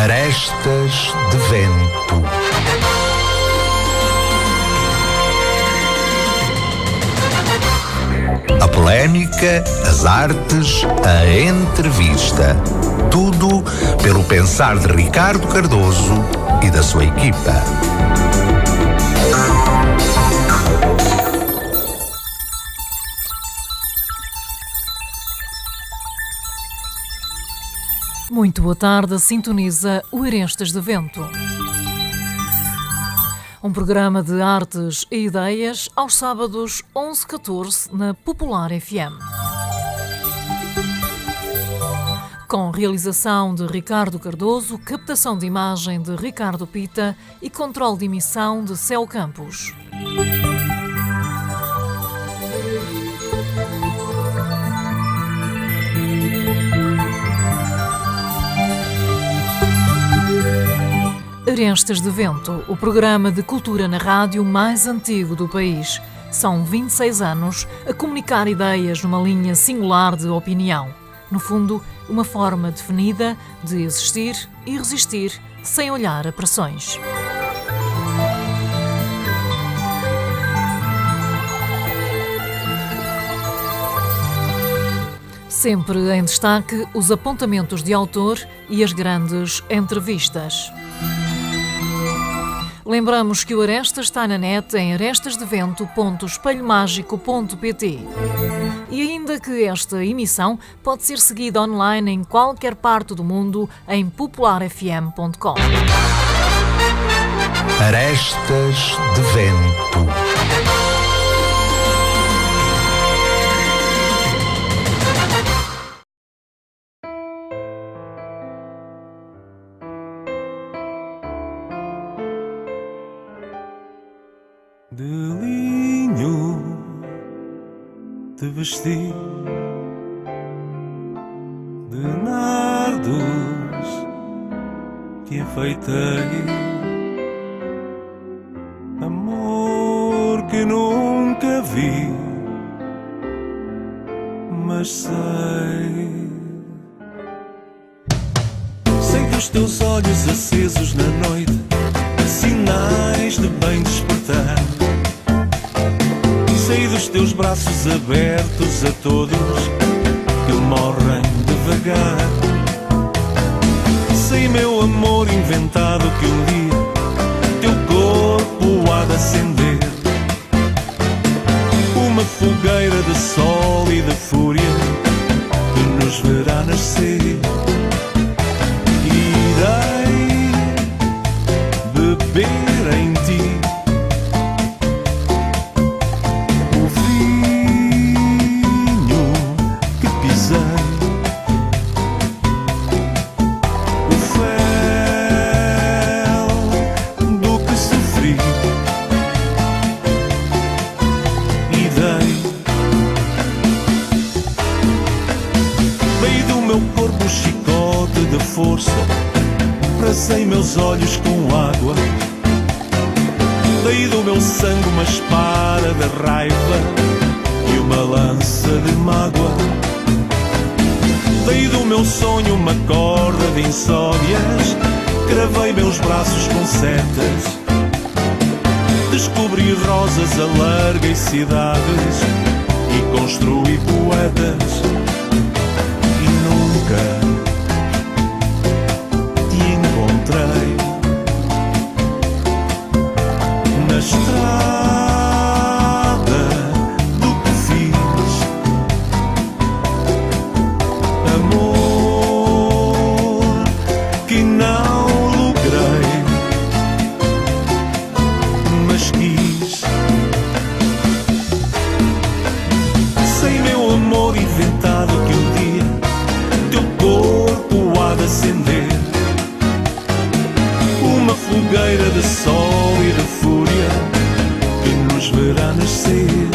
Arestas de vento. A polémica, as artes, a entrevista. Tudo pelo pensar de Ricardo Cardoso e da sua equipa. Muito boa tarde, sintoniza o Arestas de Vento. Um programa de artes e ideias aos sábados 11-14 na Popular FM. Com realização de Ricardo Cardoso, captação de imagem de Ricardo Pita e controle de emissão de Céu Campos. Arestas de Vento, o programa de cultura na rádio mais antigo do país. São 26 anos a comunicar ideias numa linha singular de opinião. No fundo, uma forma definida de existir e resistir sem olhar a pressões. Sempre em destaque os apontamentos de autor e as grandes entrevistas. Lembramos que o Arestas está na net em arestasdevento.espelhomágico.pt e ainda que esta emissão pode ser seguida online em qualquer parte do mundo em popularfm.com. Arestas de vento. De linho te vesti, de nardos te enfeitei, amor que nunca vi, mas sei dos teus olhos acesos na noite, sinais de bem despertar. Sei dos teus braços abertos a todos que morrem devagar. Sei, meu amor inventado, que um dia teu corpo há de acender uma fogueira de sol e de fúria que nos verá nascer. Irei beber em ti o vinho que pisei, o fel do que sofri, e dei do meu corpo um chicote de força, bracei meus olhos com água, dei do meu sangue uma espada de raiva e uma lança de mágoa, dei do meu sonho uma corda de insónias, cravei meus braços com setas, descobri rosas, alarguei cidades e construí poetas, e nunca na estrada do que fiz, amor que não logrei, mas quis. Sei, meu amor inventado, que um dia teu corpo há de acender uma fogueira de sol e de fúria que nos verá nascer.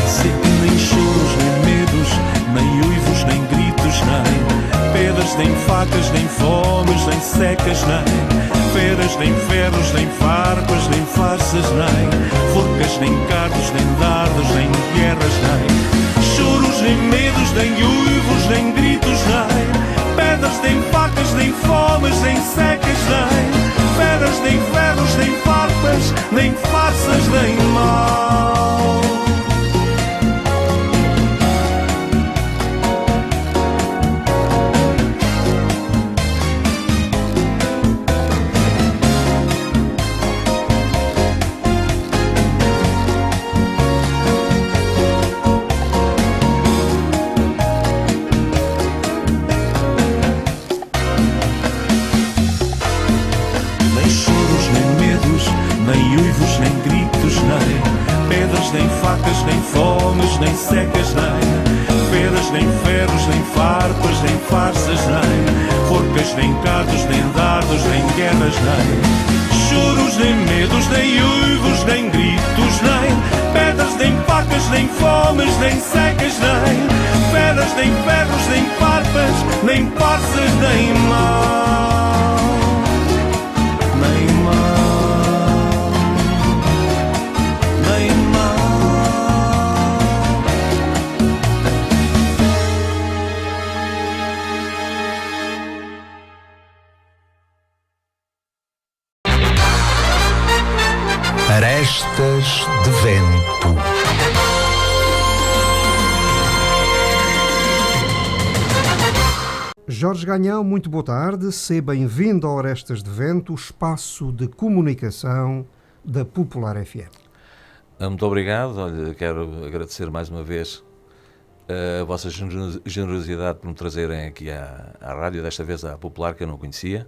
Sei que nem choros, nem medos, nem uivos, nem gritos, nem pedras, nem facas, nem fomes, nem secas, nem feras, nem ferros, nem farpas, nem farsas, nem forcas, nem cardos, nem dardos, nem guerras, nem choros, nem medos, nem uivos, nem gritos, nem pedras, nem facas, nem fomes, nem facas, nem fomes, nem secas, nem feras, nem ferros, nem farpas, nem farsas, nem forcas, nem cardos, nem dardos, nem guerras, nem choros, nem medos, nem uivos, nem gritos, nem pedras, nem facas, nem fomes, nem secas, nem feras, nem ferros, nem farpas, nem farsas, nem mal, nem mal, nem mal. Arestas de Vento. Jorge Ganhão, muito boa tarde. Seja bem-vindo ao Arestas de Vento, o espaço de comunicação da Popular FM. Muito obrigado. Olha, quero agradecer mais uma vez a vossa generosidade por me trazerem aqui à rádio, desta vez à Popular, que eu não conhecia.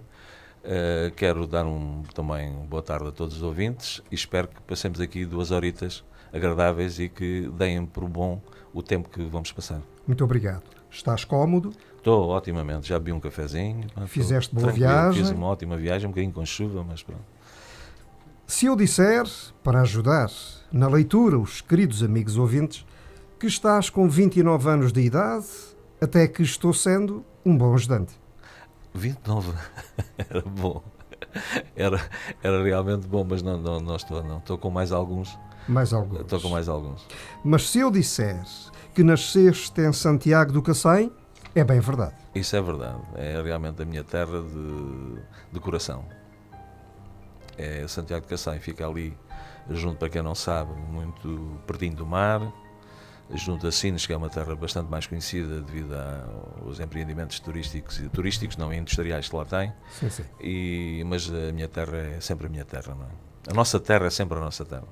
Quero dar também boa tarde a todos os ouvintes e espero que passemos aqui 2 horitas agradáveis e que deem por bom o tempo que vamos passar. Muito obrigado. Estás cómodo? Estou otimamente, já bebi um cafezinho. Fizeste boa viagem? Fiz uma ótima viagem, um bocadinho com chuva, mas pronto. Se eu disser, para ajudar na leitura os queridos amigos ouvintes, que estás com 29 anos de idade, até que estou sendo um bom ajudante. 29 era bom, era realmente bom, mas não estou com mais alguns. Mais alguns. Estou com mais alguns. Mas se eu disser que nasceste em Santiago do Cacém, é bem verdade. Isso é verdade, é realmente a minha terra de coração. É Santiago de Cacém, fica ali junto, para quem não sabe, muito pertinho do mar, junto a Sines, que é uma terra bastante mais conhecida devido aos empreendimentos turísticos, não industriais que lá tem. Sim, sim. Mas a minha terra é sempre a minha terra, não é? A nossa terra é sempre a nossa terra.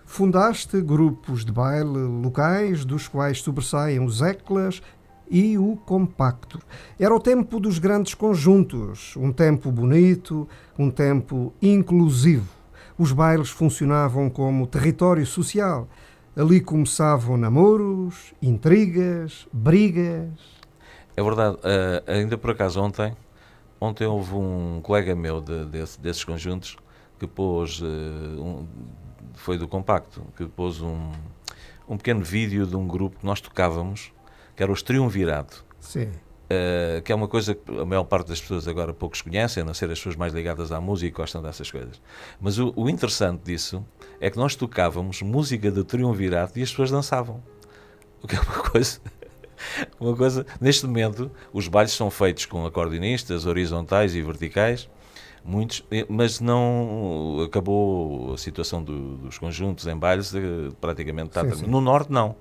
Fundaste grupos de baile locais, dos quais sobressaem os Eclas e o Compacto. Era o tempo dos grandes conjuntos, um tempo bonito, um tempo inclusivo. Os bailes funcionavam como território social. Ali começavam namoros, intrigas, brigas. É verdade. Ainda por acaso ontem houve um colega meu desses conjuntos que pôs, foi do Compacto, que pôs um pequeno vídeo de um grupo que nós tocávamos, que era os Triunvirato. Sim. Que é uma coisa que a maior parte das pessoas agora poucos conhecem, a não ser as pessoas mais ligadas à música e gostam dessas coisas. Mas o interessante disso é que nós tocávamos música do Triunvirato e as pessoas dançavam. O que é uma coisa... Neste momento, os bailes são feitos com acordeonistas, horizontais e verticais, muitos, mas não acabou a situação dos conjuntos em bailes, praticamente está terminado. No Norte, não.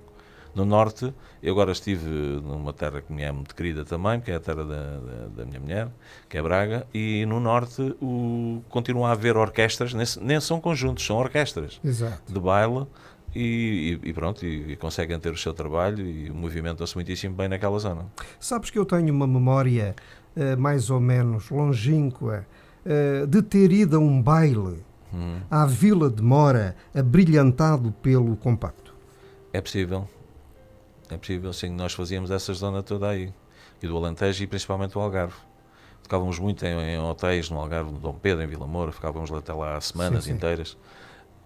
No Norte, eu agora estive numa terra que me é muito querida também, que é a terra da minha mulher, que é Braga, e no Norte continua a haver orquestras, nem são conjuntos, são orquestras. Exato. De baile, e pronto, e conseguem ter o seu trabalho e movimentam-se muitíssimo bem naquela zona. Sabes que eu tenho uma memória mais ou menos longínqua de ter ido a um baile à Vila de Mora, abrilhantado pelo Compacto. É possível, sim, nós fazíamos essa zona toda aí, e do Alentejo e principalmente do Algarve. Tocávamos muito em hotéis no Algarve, no Dom Pedro, em Vila Moura, ficávamos até lá semanas inteiras.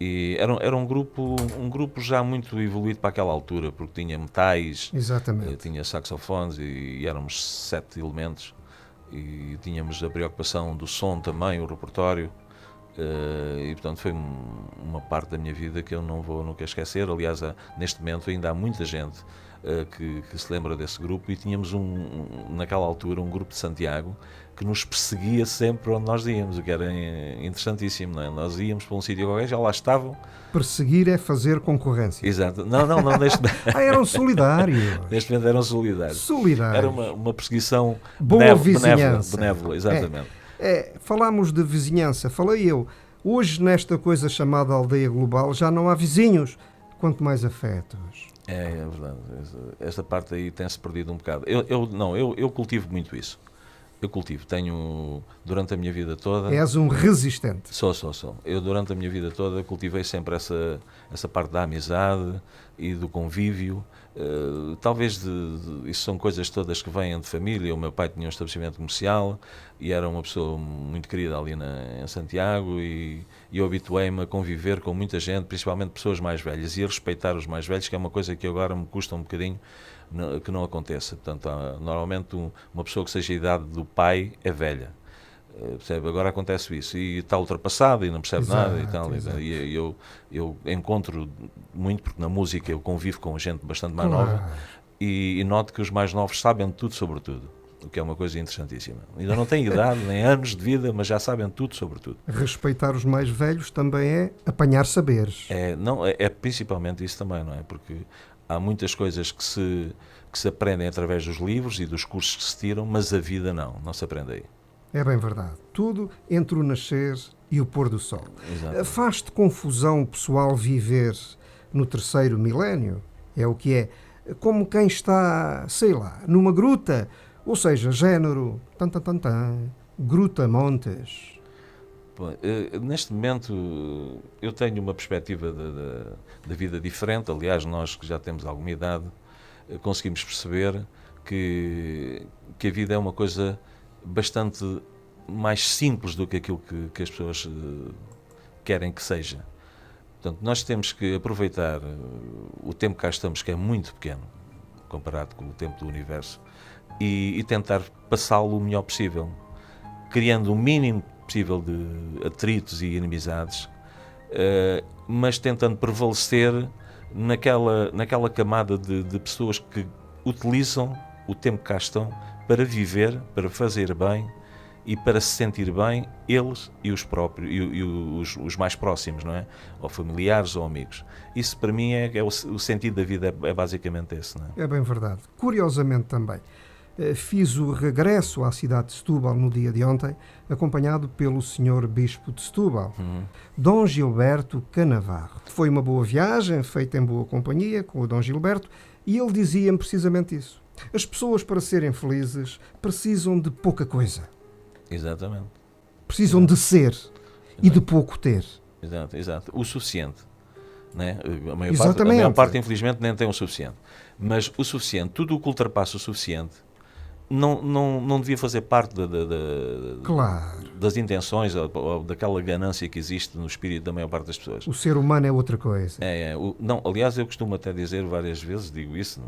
E era um grupo já muito evoluído para aquela altura, porque tinha metais, tinha saxofones e éramos 7 elementos. E tínhamos a preocupação do som também, o repertório. E portanto foi uma parte da minha vida que eu não vou nunca esquecer. Aliás, neste momento ainda há muita gente que se lembra desse grupo, e tínhamos naquela altura um grupo de Santiago que nos perseguia sempre onde nós íamos, o que era interessantíssimo, não é? Nós íamos para um sítio qualquer, já lá estavam. Perseguir é fazer concorrência. Exato. Não, neste momento. Eram solidários. Neste momento eram solidários. Era uma perseguição benévola, exatamente. Falámos de vizinhança, falei eu. Hoje, nesta coisa chamada aldeia global, já não há vizinhos, quanto mais afetos. É verdade. Esta parte aí tem-se perdido um bocado. Eu cultivo muito isso. Eu cultivo, tenho, durante a minha vida toda... És um resistente. Sou. Eu, durante a minha vida toda, cultivei sempre essa parte da amizade e do convívio. Talvez isso são coisas todas que vêm de família. O meu pai tinha um estabelecimento comercial e era uma pessoa muito querida ali em Santiago, e eu habituei-me a conviver com muita gente, principalmente pessoas mais velhas, e a respeitar os mais velhos, que é uma coisa que agora me custa um bocadinho que não aconteça. Portanto, normalmente uma pessoa que seja a idade do pai é velha. Percebe? Agora acontece isso e está ultrapassado e não percebe nada e tal. E eu encontro muito, porque na música eu convivo com gente bastante mais nova, e noto que os mais novos sabem tudo sobre tudo, o que é uma coisa interessantíssima. Ainda não têm idade nem anos de vida, mas já sabem tudo sobre tudo. Respeitar os mais velhos também é apanhar saberes. É principalmente isso também, não é? Porque há muitas coisas que se aprendem através dos livros e dos cursos que se tiram, mas a vida não se aprende aí. É bem verdade. Tudo entre o nascer e o pôr do sol. Exato. Faz-te confusão pessoal viver no terceiro milénio? É o que é. Como quem está, sei lá, numa gruta, ou seja, género Gruta Montes. Bom, neste momento eu tenho uma perspectiva da vida diferente. Aliás, nós que já temos alguma idade conseguimos perceber que a vida é uma coisa bastante mais simples do que aquilo que as pessoas querem que seja. Portanto, nós temos que aproveitar o tempo que cá estamos, que é muito pequeno comparado com o tempo do universo, e tentar passá-lo o melhor possível, criando o mínimo possível de atritos e inimizades, mas tentando prevalecer naquela camada de pessoas que utilizam o tempo que cá estão para viver, para fazer bem e para se sentir bem, eles e os próprios, e os mais próximos, não é? Ou familiares ou amigos. Isso para mim é o sentido da vida, é basicamente esse, não é? É bem verdade. Curiosamente também, fiz o regresso à cidade de Setúbal no dia de ontem, acompanhado pelo Sr. Bispo de Setúbal, Dom Gilberto Canavarro. Foi uma boa viagem, feita em boa companhia com o Dom Gilberto, e ele dizia-me precisamente isso. As pessoas, para serem felizes, precisam de pouca coisa. Exatamente. Precisam de ser e de pouco ter. Exato. O suficiente. Né? A maior parte, infelizmente, nem tem o suficiente. Mas o suficiente, tudo o que ultrapassa o suficiente, não devia fazer parte das intenções ou daquela ganância que existe no espírito da maior parte das pessoas. O ser humano é outra coisa. Aliás, eu costumo até dizer várias vezes, digo isso,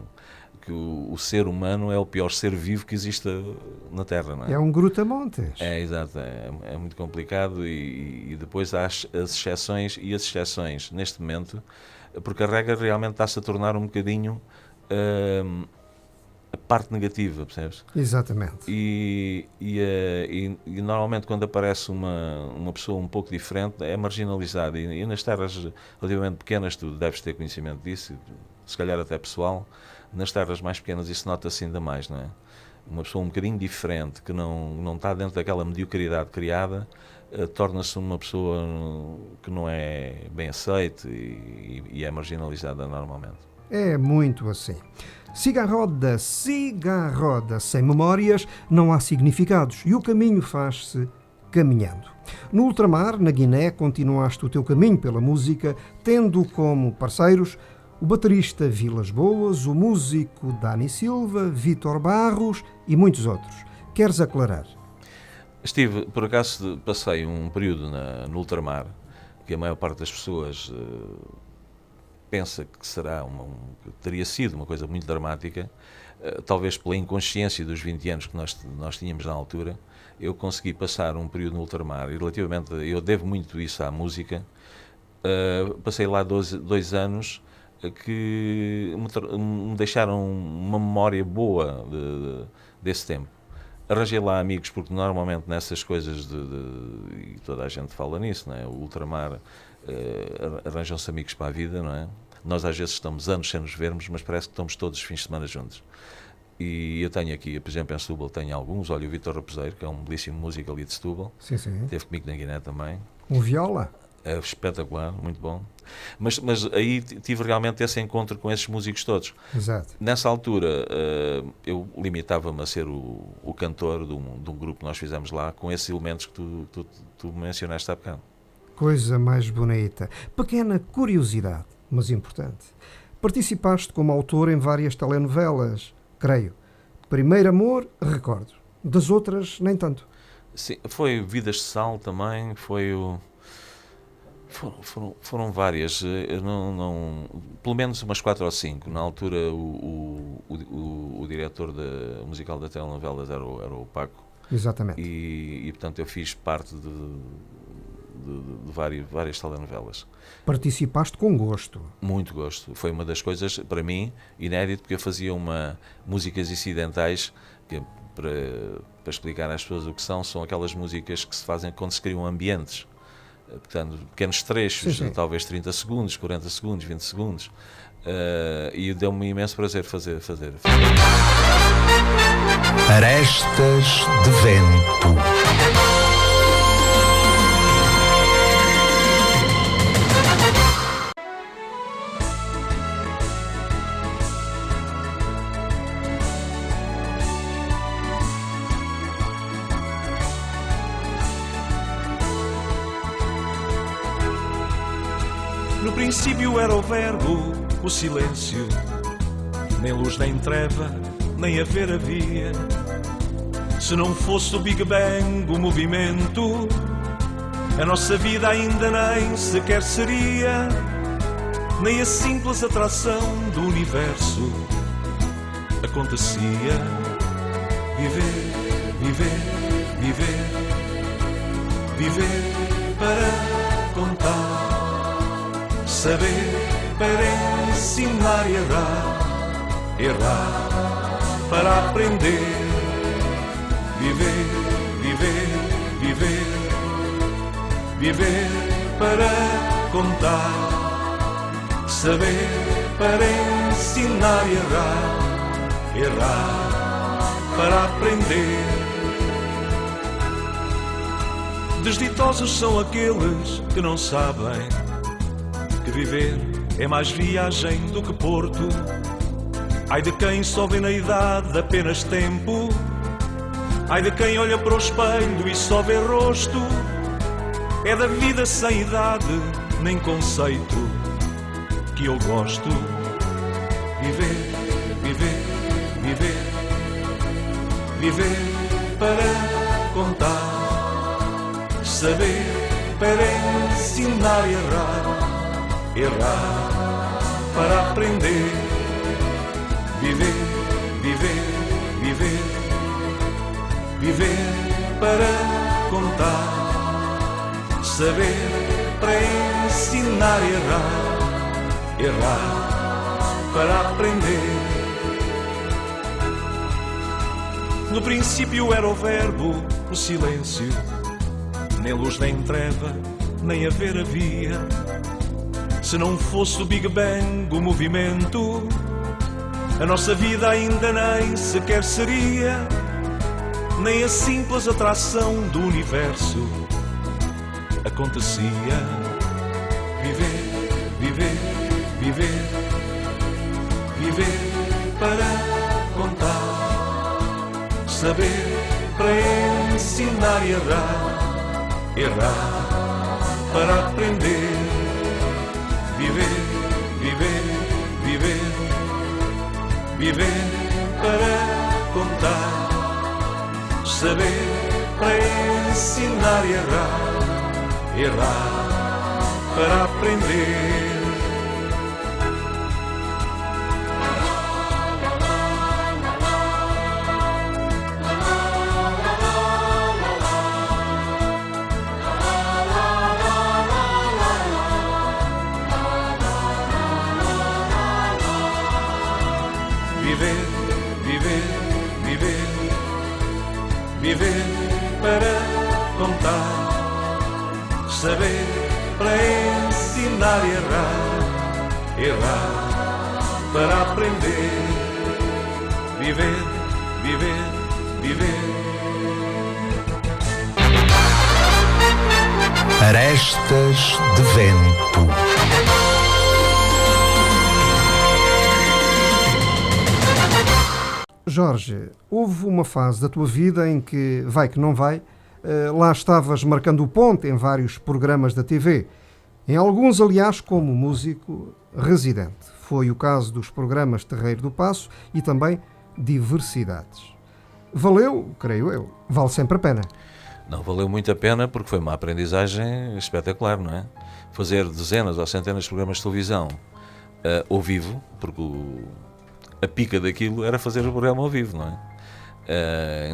que o ser humano é o pior ser vivo que existe na Terra, não é? É um Grutamontes. Exato, é muito complicado, e depois há as exceções, e as exceções neste momento, porque a regra realmente está-se a tornar um bocadinho a parte negativa, percebes? Exatamente. E normalmente quando aparece uma pessoa um pouco diferente é marginalizada, e nas terras relativamente pequenas, tu deves ter conhecimento disso, se calhar até pessoal, nas terras mais pequenas isso nota-se ainda mais, não é? Uma pessoa um bocadinho diferente, que não está dentro daquela mediocridade criada, torna-se uma pessoa que não é bem aceite e é marginalizada normalmente. É muito assim. Siga a roda, sem memórias não há significados, e o caminho faz-se caminhando. No ultramar, na Guiné, continuaste o teu caminho pela música, tendo como parceiros o baterista Vilas Boas, o músico Dani Silva, Vítor Barros e muitos outros. Queres aclarar? Por acaso passei um período no ultramar, que a maior parte das pessoas pensa que que teria sido uma coisa muito dramática, talvez pela inconsciência dos 20 anos que nós tínhamos na altura. Eu consegui passar um período no ultramar, e relativamente, eu devo muito isso à música. Passei lá 2 anos que me deixaram uma memória boa desse tempo. Arranjei lá amigos, porque normalmente nessas coisas e toda a gente fala nisso, não é? O ultramar, arranjam-se amigos para a vida, não é? Nós às vezes estamos anos sem nos vermos, mas parece que estamos todos os fins de semana juntos. E eu tenho aqui, por exemplo, em Setúbal tenho alguns. Olha, o Vítor Raposeiro, que é um belíssimo músico ali de Setúbal. Sim. Esteve comigo na Guiné também. Um viola? É espetacular, muito bom. Mas aí tive realmente esse encontro com esses músicos todos. Exato. Nessa altura, eu limitava-me a ser o cantor de um grupo que nós fizemos lá, com esses elementos que tu mencionaste há bocado. Coisa mais bonita. Pequena curiosidade, mas importante. Participaste como autor em várias telenovelas, creio. Primeiro Amor, recordo. Das outras, nem tanto. Sim, foi Vidas de Sal também, foram várias, eu não, pelo menos umas 4 ou 5. Na altura o diretor musical da telenovelas era o Paco. Exatamente. E portanto eu fiz parte de várias telenovelas. Participaste com gosto. Muito gosto. Foi uma das coisas, para mim, inédito, porque eu fazia músicas incidentais que, para explicar às pessoas o que são aquelas músicas que se fazem quando se criam ambientes. Portanto, pequenos trechos, sim. talvez 30 segundos, 40 segundos, 20 segundos. E deu-me imenso prazer fazer. Arestas de Vento. No princípio era o verbo, o silêncio, nem luz nem treva, nem haver havia. Se não fosse o Big Bang, o movimento, a nossa vida ainda nem sequer seria, nem a simples atração do universo acontecia. Viver para contar, saber para ensinar e errar para aprender. Viver para contar, saber para ensinar e errar para aprender. Desditosos são aqueles que não sabem que viver é mais viagem do que porto. Ai de quem só vê na idade apenas tempo. Ai de quem olha para o espelho e só vê rosto. É da vida sem idade nem conceito que eu gosto. Viver para contar, saber para ensinar e errar para aprender. Viver para contar, saber para ensinar e errar para aprender. No princípio era o verbo, o silêncio, nem luz nem treva, nem haver havia. Se não fosse o Big Bang, o movimento, a nossa vida ainda nem sequer seria, nem a simples atração do universo acontecia. Viver para contar, saber para ensinar e errar para aprender. Viver para contar, saber para ensinar e errar para aprender. Viver para contar, saber para ensinar e errar para aprender. Viver Arestas de Vento. Jorge, houve uma fase da tua vida em que, vai que não vai, lá estavas marcando o ponto em vários programas da TV. Em alguns, aliás, como músico residente. Foi o caso dos programas Terreiro do Paço e também Diversidades. Valeu, creio eu, vale sempre a pena. Não, valeu muito a pena porque foi uma aprendizagem espetacular, não é? Fazer dezenas ou centenas de programas de televisão ao vivo, porque a pica daquilo era fazer o programa ao vivo, não é?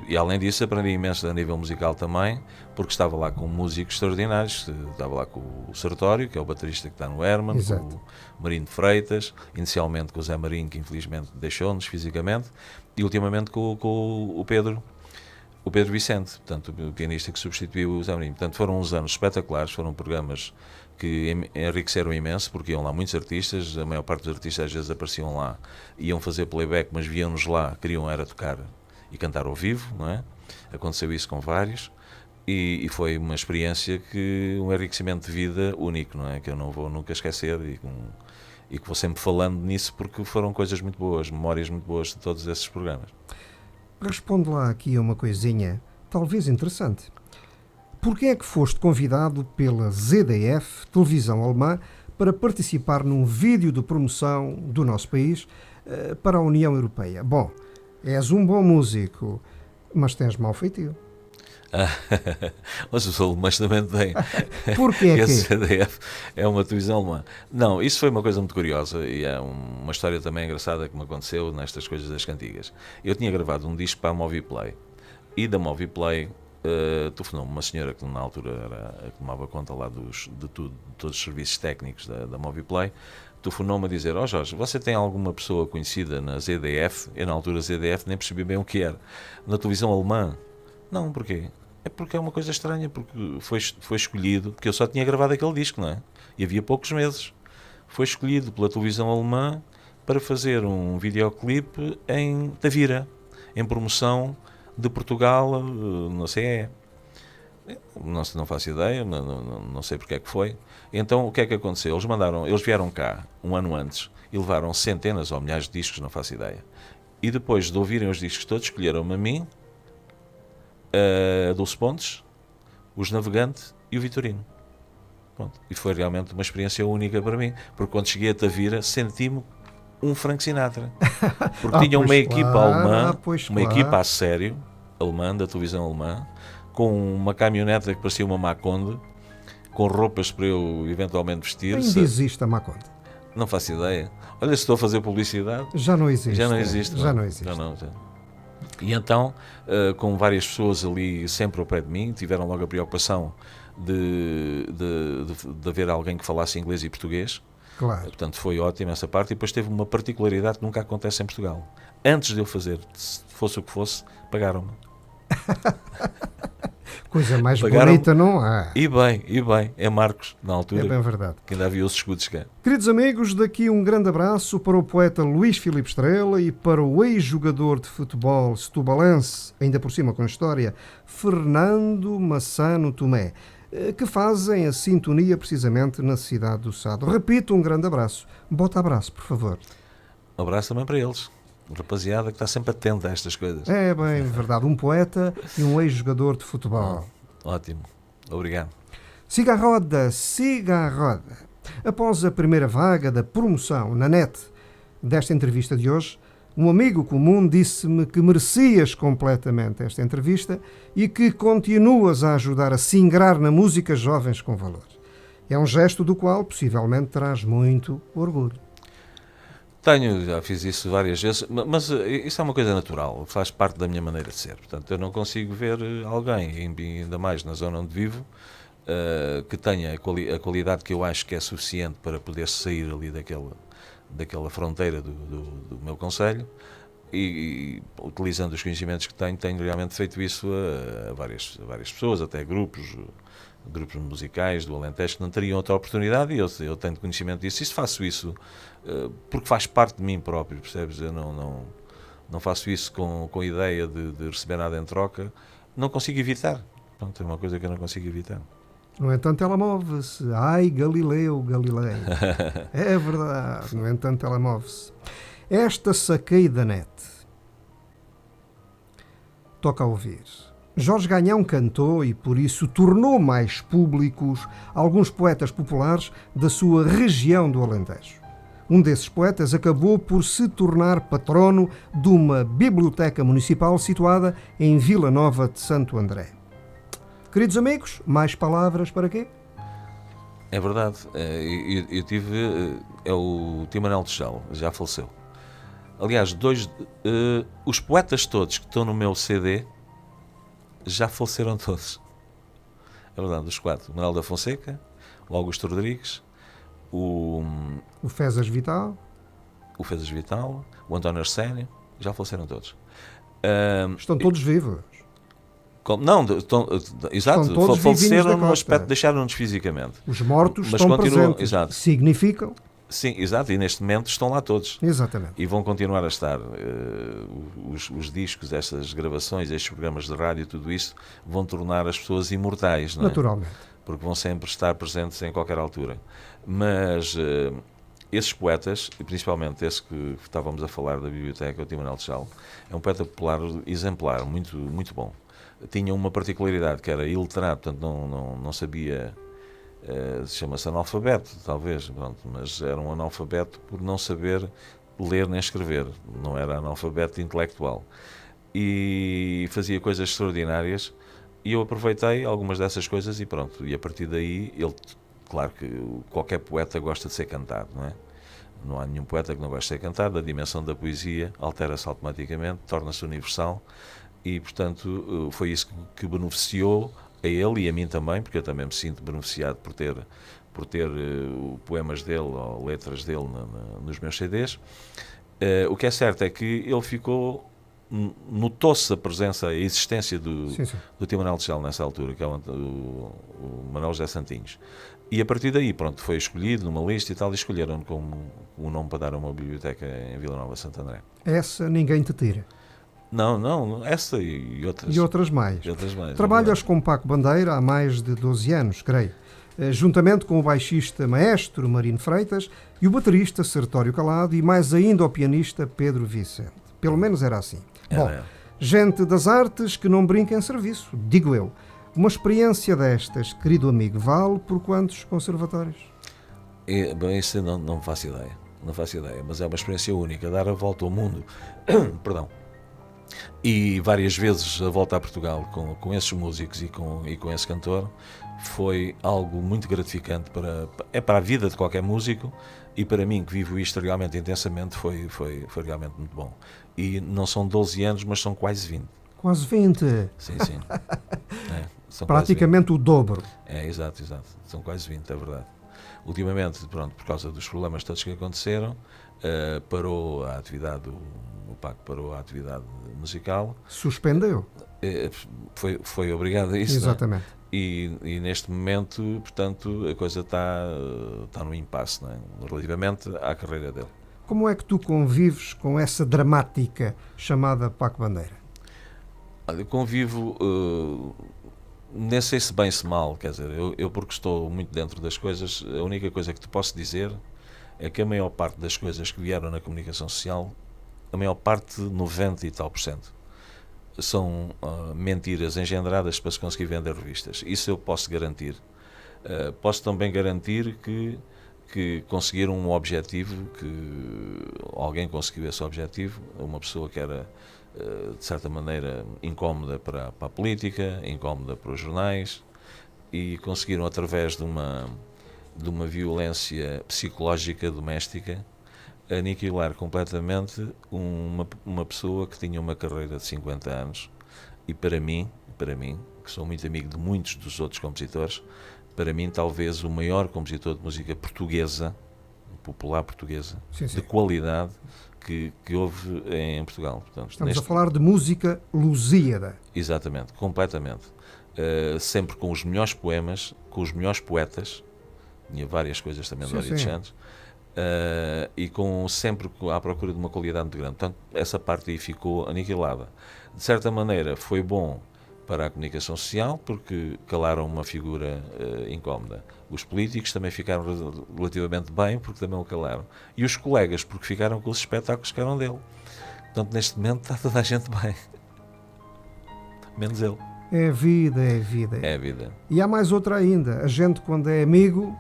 E além disso aprendi imenso a nível musical também, porque estava lá com músicos extraordinários. Estava lá com o Sartório, que é o baterista que está no Herman, Exato. com o Marinho de Freitas, inicialmente com o Zé Marinho, que infelizmente deixou-nos fisicamente, e ultimamente com o Pedro Vicente, portanto, o pianista que substituiu o Zé Marinho. Portanto, foram uns anos espetaculares, foram programas que enriqueceram imenso, porque iam lá muitos artistas, a maior parte dos artistas às vezes apareciam lá, iam fazer playback, mas viam-nos lá, queriam era tocar e cantar ao vivo, não é? Aconteceu isso com vários, e foi uma experiência um enriquecimento de vida único, não é? Que eu não vou nunca esquecer e que vou sempre falando nisso, porque foram coisas muito boas, memórias muito boas de todos esses programas. Responde lá aqui a uma coisinha, talvez interessante. Porquê é que foste convidado pela ZDF, televisão alemã, para participar num vídeo de promoção do nosso país para a União Europeia? Bom, és um bom músico, mas tens mau feitio. Mas os alemães também têm. Porquê é A que? ZDF é uma televisão alemã. Não, isso foi uma coisa muito curiosa e é uma história também engraçada que me aconteceu nestas coisas das cantigas. Eu tinha gravado um disco para a Moviplay e da Moviplay telefonou-me uma senhora que na altura era a que tomava conta lá de todos os serviços técnicos da Moviplay. Telefonou-me a dizer: ó Jorge, você tem alguma pessoa conhecida na ZDF? Eu na altura ZDF nem percebi bem o que era. Na televisão alemã? Não, porquê? É porque é uma coisa estranha, porque foi escolhido, porque eu só tinha gravado aquele disco, não é? E havia poucos meses. Foi escolhido pela televisão alemã para fazer um videoclipe em Tavira, em promoção de Portugal, não sei, não faço ideia, não sei porque é que foi. Então o que é que aconteceu? Eles vieram cá um ano antes e levaram centenas ou milhares de discos, não faço ideia. E depois de ouvirem os discos todos, escolheram-me a mim, a Dulce Pontes, os Navegante e o Vitorino. Pronto. E foi realmente uma experiência única para mim, porque quando cheguei a Tavira senti-me um Frank Sinatra, porque tinha uma equipa alemã, uma equipa a sério, alemã, da televisão alemã, com uma caminhoneta que parecia uma Maconde, com roupas para eu eventualmente vestir. Ainda existe a Maconde? Não faço ideia. Olha, se estou a fazer publicidade. Já não existe. Já não existe. Já não existe. Já. E então, com várias pessoas ali sempre ao pé de mim, tiveram logo a preocupação de haver alguém que falasse inglês e português. Claro. Portanto, foi ótimo essa parte. E depois teve uma particularidade que nunca acontece em Portugal. Antes de eu fazer, se fosse o que fosse, pagaram-me. Coisa mais bonita não há. E bem, é Marcos, na altura. É bem verdade. Que ainda havia os escudos cá. Queridos amigos, daqui um grande abraço para o poeta Luís Filipe Estrela e para o ex-jogador de futebol setubalense, ainda por cima com história, Fernando Massano Tomé, que fazem a sintonia precisamente na cidade do Sado. Repito, um grande abraço. Bota abraço, por favor. Um abraço também para eles. Rapaziada que está sempre atenta a estas coisas. É bem verdade, um poeta e um ex-jogador de futebol. Ótimo, obrigado. Siga a roda, siga a roda. Após a primeira vaga da promoção na net desta entrevista de hoje, um amigo comum disse-me que merecias completamente esta entrevista e que continuas a ajudar a singrar na música jovens com valor. É um gesto do qual possivelmente terás muito orgulho. Já fiz isso várias vezes, mas isso é uma coisa natural, faz parte da minha maneira de ser. Portanto, eu não consigo ver alguém, ainda mais na zona onde vivo, que tenha a qualidade que eu acho que é suficiente para poder sair ali daquela fronteira do meu concelho e utilizando os conhecimentos que tenho realmente feito isso a várias pessoas, até grupos musicais do Alentejo que não teriam outra oportunidade, e eu tenho conhecimento disso. E faço isso porque faz parte de mim próprio, percebes? Eu não faço isso com a ideia de receber nada em troca, não consigo evitar. Pronto, é uma coisa que eu não consigo evitar. No entanto, ela move-se. Ai, Galileu, Galilei. É verdade. No entanto, ela move-se. Esta saquei da net. Toca a ouvir. Jorge Ganhão cantou e, por isso, tornou mais públicos alguns poetas populares da sua região do Alentejo. Um desses poetas acabou por se tornar patrono de uma biblioteca municipal situada em Vila Nova de Santo André. Queridos amigos, mais palavras para quê? É verdade. Eu tive... É o Timanel de Chal, já faleceu. Aliás, os poetas todos que estão no meu CD já faleceram todos. É verdade, os 4. O Manuel da Fonseca, o Augusto Rodrigues, o Fezas Vital, o António Arsénio, já faleceram todos. estão todos vivos. Não, exato, Estão todos faleceram vivinhos da no aspecto, costa. deixaram-nos fisicamente. Os mortos Mas estão continuam, presentes. exato. Significam? Sim, exato, e neste momento estão lá todos. Exatamente. E vão continuar a estar. Os discos, estas gravações, estes programas de rádio, tudo isso, vão tornar as pessoas imortais, não é? Naturalmente. Porque vão sempre estar presentes em qualquer altura. Mas esses poetas, e principalmente esse que estávamos a falar da biblioteca, o Timanel de Chal, é um poeta popular exemplar, muito, muito bom. Tinha uma particularidade, que era iletrado, portanto não sabia... chama-se analfabeto, talvez, pronto, mas era um analfabeto por não saber ler nem escrever, não era analfabeto intelectual, e fazia coisas extraordinárias, e eu aproveitei algumas dessas coisas e pronto, e a partir daí, claro que qualquer poeta gosta de ser cantado, não é? Não há nenhum poeta que não goste de ser cantado, a dimensão da poesia altera-se automaticamente, torna-se universal, e portanto foi isso que beneficiou a ele e a mim também, porque eu também me sinto beneficiado por ter poemas dele ou letras dele nos meus CDs. O que é certo é que ele ficou, notou-se a presença, a existência do Timanel de Chal nessa altura, que é o Manuel José Santinhos. E a partir daí, pronto, foi escolhido numa lista e tal, e escolheram-no como um nome para dar a uma biblioteca em Vila Nova de Santo André. Essa ninguém te tira. Não, essa e outras. E outras mais. Trabalhas com Paco Bandeira há mais de 12 anos, creio. Juntamente com o baixista maestro Marino Freitas e o baterista Sertório Calado e mais ainda o pianista Pedro Vicente. Pelo menos era assim. Bom, gente das artes que não brinca em serviço, digo eu. Uma experiência destas, querido amigo, vale por quantos conservatórios? Bem, isso não faço ideia. Não faço ideia, mas é uma experiência única. Dar a volta ao mundo. Perdão. E várias vezes a volta a Portugal com esses músicos e com esse cantor foi algo muito gratificante para a vida de qualquer músico, e para mim, que vivo isto realmente intensamente, foi realmente muito bom. E não são 12 anos, mas são quase 20. Quase 20? Sim. São praticamente o dobro. Exato. São quase 20, é verdade. Ultimamente, pronto, por causa dos problemas todos que aconteceram, parou a atividade o Paco parou a atividade musical. Suspendeu? Foi obrigado a isso. Exatamente. Não é? E neste momento, portanto, a coisa está no impasse, não é? Relativamente à carreira dele. Como é que tu convives com essa dramática chamada Paco Bandeira? Olha, convivo, nem sei se bem se mal, quer dizer, eu porque estou muito dentro das coisas, a única coisa que te posso dizer é que a maior parte das coisas que vieram na comunicação social, a maior parte, 90 e tal %, são mentiras engendradas para se conseguir vender revistas. Isso eu posso garantir. Posso também garantir que conseguiram um objetivo, que alguém conseguiu esse objetivo, uma pessoa que era, de certa maneira, incómoda para a política, incómoda para os jornais, e conseguiram, através de uma violência psicológica doméstica, aniquilar completamente uma pessoa que tinha uma carreira de 50 anos, e para mim, que sou muito amigo de muitos dos outros compositores, para mim talvez o maior compositor de música portuguesa, popular portuguesa, sim. de qualidade que houve em Portugal. Portanto, estamos a falar de música lusíada. Exatamente, completamente. Sempre com os melhores poemas, com os melhores poetas, tinha várias coisas também do Ariete Santos, e sempre à procura de uma qualidade muito grande. Portanto, essa parte aí ficou aniquilada. De certa maneira foi bom, para a comunicação social, porque calaram uma figura incómoda. Os políticos também ficaram relativamente bem, porque também o calaram. E os colegas, porque ficaram com os espetáculos que eram dele. Portanto, neste momento está toda a gente bem. Menos ele. É a vida, é a vida. É a vida. E há mais outra ainda. A gente, quando é amigo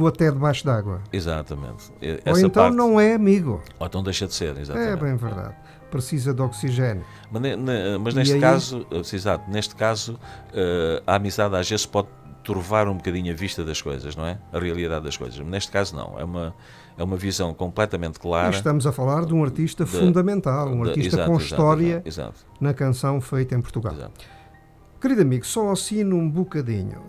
até debaixo d'água. Exatamente. Ou então não é amigo. Ou então deixa de ser, exatamente. É bem verdade. Precisa de oxigênio. Mas neste caso, exato, neste caso, a amizade às vezes pode turvar um bocadinho a vista das coisas, não é? A realidade das coisas. Neste caso não, é uma visão completamente clara. E estamos a falar de um artista fundamental, um artista com história na canção feita em Portugal. Exato. Querido amigo, só assino um bocadinho.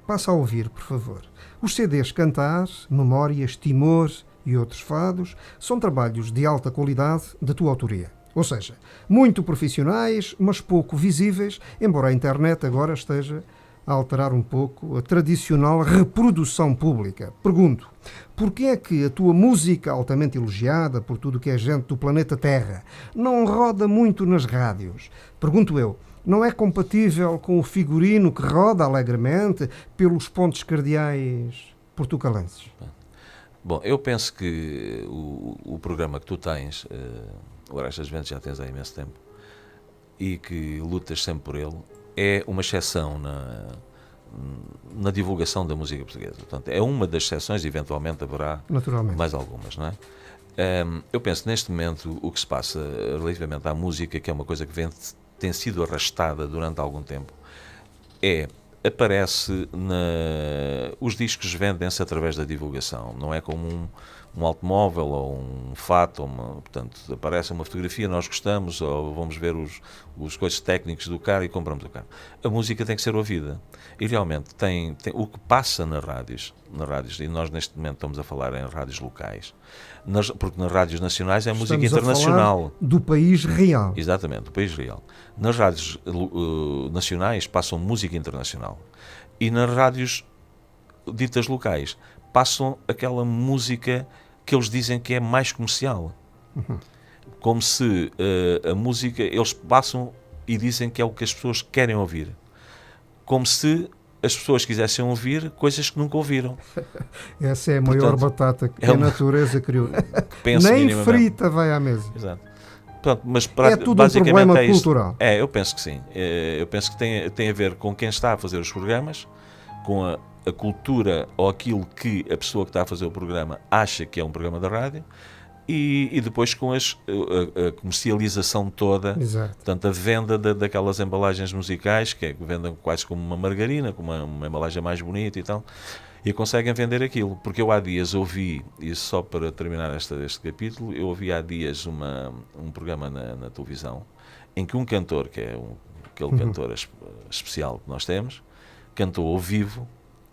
Passa a ouvir, por favor. Os CDs Cantar, Memórias, Timor e outros fados são trabalhos de alta qualidade da tua autoria. Ou seja, muito profissionais, mas pouco visíveis, embora a internet agora esteja a alterar um pouco a tradicional reprodução pública. Pergunto, porquê é que a tua música, altamente elogiada por tudo que é gente do planeta Terra, não roda muito nas rádios? Pergunto eu, não é compatível com o figurino que roda alegremente pelos pontos cardeais portucalenses? Bom, eu penso que o programa que tu tens, o Arestas Ventos, já tens há imenso tempo, e que lutas sempre por ele, é uma exceção na divulgação da música portuguesa. Portanto, é uma das exceções, eventualmente haverá mais algumas, não é? Eu penso que neste momento o que se passa relativamente à música, que é uma coisa que tem sido arrastada durante algum tempo, aparece os discos vendem-se através da divulgação, não é como um automóvel ou um fato, portanto, aparece uma fotografia, nós gostamos, ou vamos ver os coisas técnicos do carro e compramos o carro. A música tem que ser ouvida. E realmente tem o que passa nas rádios, e nós neste momento estamos a falar em rádios locais, porque nas rádios nacionais é música internacional. A falar do país real. Exatamente, do país real. Nas rádios nacionais passam música internacional. E nas rádios ditas locais passam aquela música que eles dizem que é mais comercial. Como se a música, eles passam e dizem que é o que as pessoas querem ouvir. Como se as pessoas quisessem ouvir coisas que nunca ouviram. Essa é a maior batata que a natureza criou. Nem frita vai à mesa. Exato. Portanto, mas é tudo um problema cultural. Eu penso que sim. Eu penso que tem a ver com quem está a fazer os programas, com a cultura ou aquilo que a pessoa que está a fazer o programa acha que é um programa da rádio, e depois com a comercialização toda. Exato. Portanto, a venda daquelas embalagens musicais, que vendem quase como uma margarina, com uma embalagem mais bonita e tal, e conseguem vender aquilo. Porque eu há dias ouvi, e só para terminar este capítulo, eu ouvi há dias um programa na televisão, em que um cantor, que é aquele cantor especial que nós temos, cantou ao vivo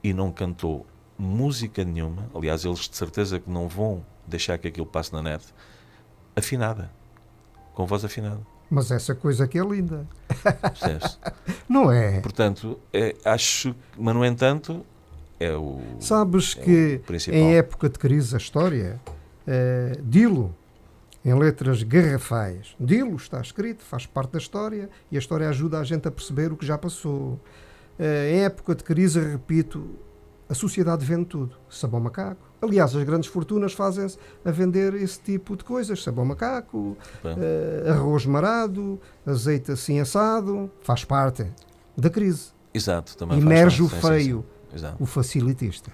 e não cantou música nenhuma. Aliás, eles de certeza que não vão deixar que aquilo passe na net, afinada, com voz afinada. Mas essa coisa que é linda. Percebes? Não é? Portanto, acho, mas no entanto, Sabes que em época de crise a história, Dilo, em letras garrafais, Dilo está escrito, faz parte da história, e a história ajuda a gente a perceber o que já passou. Em época de crise, repito, a sociedade vende tudo. Sabão macaco. Aliás, as grandes fortunas fazem-se a vender esse tipo de coisas. Sabão macaco, arroz marado, azeite assim assado. Faz parte da crise. Exato. Também emerge faz parte, o feio, sim. O facilitista.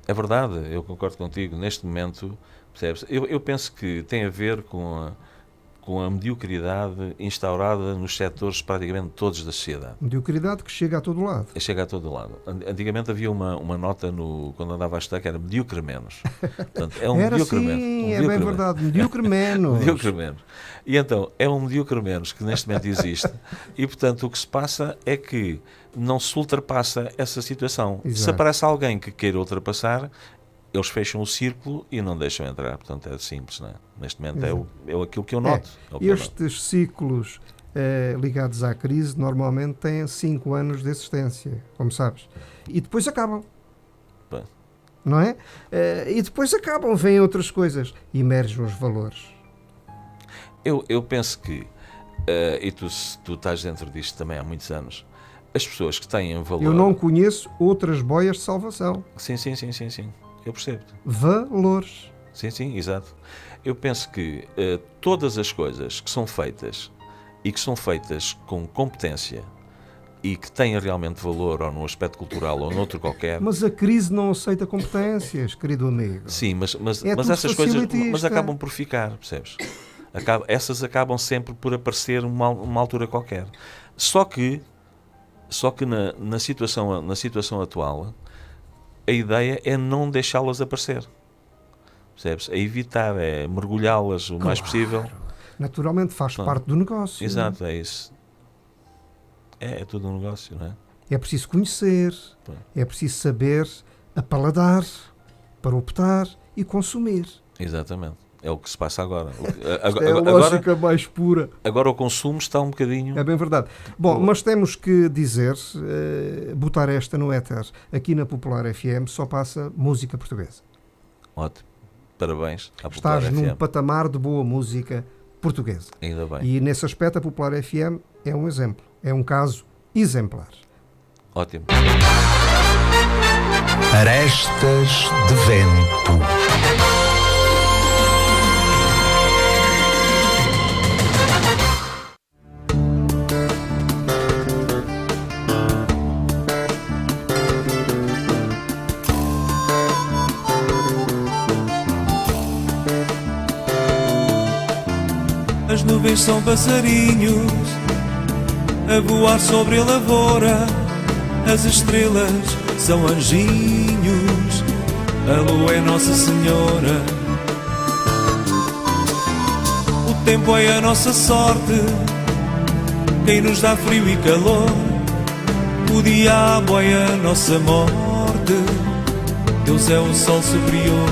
É verdade, eu concordo contigo. Neste momento, percebes? Eu penso que tem a ver com a mediocridade instaurada nos setores praticamente todos da sociedade. Mediocridade que chega a todo lado. Chega a todo lado. Antigamente havia uma nota quando andava a estudar que era medíocre menos. Portanto, é um era medíocre sim, menos. É bem verdade, medíocre menos. Medíocre menos. E então, é um medíocre menos que neste momento existe. E, portanto, o que se passa é que não se ultrapassa essa situação. Exato. Se aparece alguém que queira ultrapassar, eles fecham o círculo e não deixam entrar. Portanto, é simples, não é? Neste momento é aquilo que eu noto. Estes ciclos ligados à crise normalmente têm 5 anos de existência, como sabes. E depois acabam. Bem. Não é? E depois acabam, vêm outras coisas. Emergem os valores. Eu penso que e tu estás dentro disto também há muitos anos, as pessoas que têm valor... Eu não conheço outras boias de salvação. Sim, eu percebo. Valores. Sim, exato. Eu penso que todas as coisas que são feitas e que são feitas com competência e que têm realmente valor ou no aspecto cultural ou noutro qualquer... Mas a crise não aceita competências, querido amigo. Sim, mas tudo essas coisas facilitista. acabam por ficar, percebes? Essas acabam sempre por aparecer uma altura qualquer. Só que na situação atual, a ideia é não deixá-las aparecer. Percebes? É evitar, é mergulhá-las o mais possível. Naturalmente faz parte do negócio. Exato, é isso. É tudo um negócio, não é? É preciso conhecer, é preciso saber apaladar para optar e consumir. Exatamente. É o que se passa agora. É a lógica mais pura. Agora o consumo está um bocadinho... É bem verdade. Bom, mas temos que dizer, botar esta no éter. Aqui na Popular FM só passa música portuguesa. Ótimo. Parabéns à Popular Estás FM. num patamar de boa música portuguesa. Ainda bem. E nesse aspecto a Popular FM é um exemplo. É um caso exemplar. Ótimo. Arestas de vento. As nuvens são passarinhos a voar sobre a lavoura. As estrelas são anjinhos, a lua é Nossa Senhora. O tempo é a nossa sorte, quem nos dá frio e calor. O diabo é a nossa morte, Deus é o sol superior.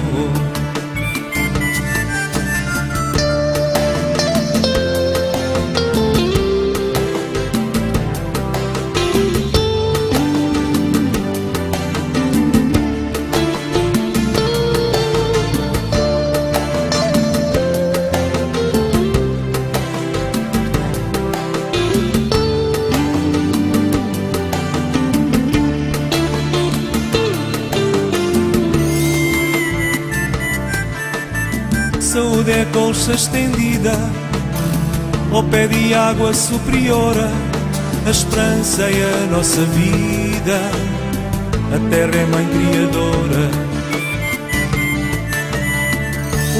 Saúde é a colcha estendida ao pé de água superiora. A esperança é a nossa vida, a terra é mãe criadora.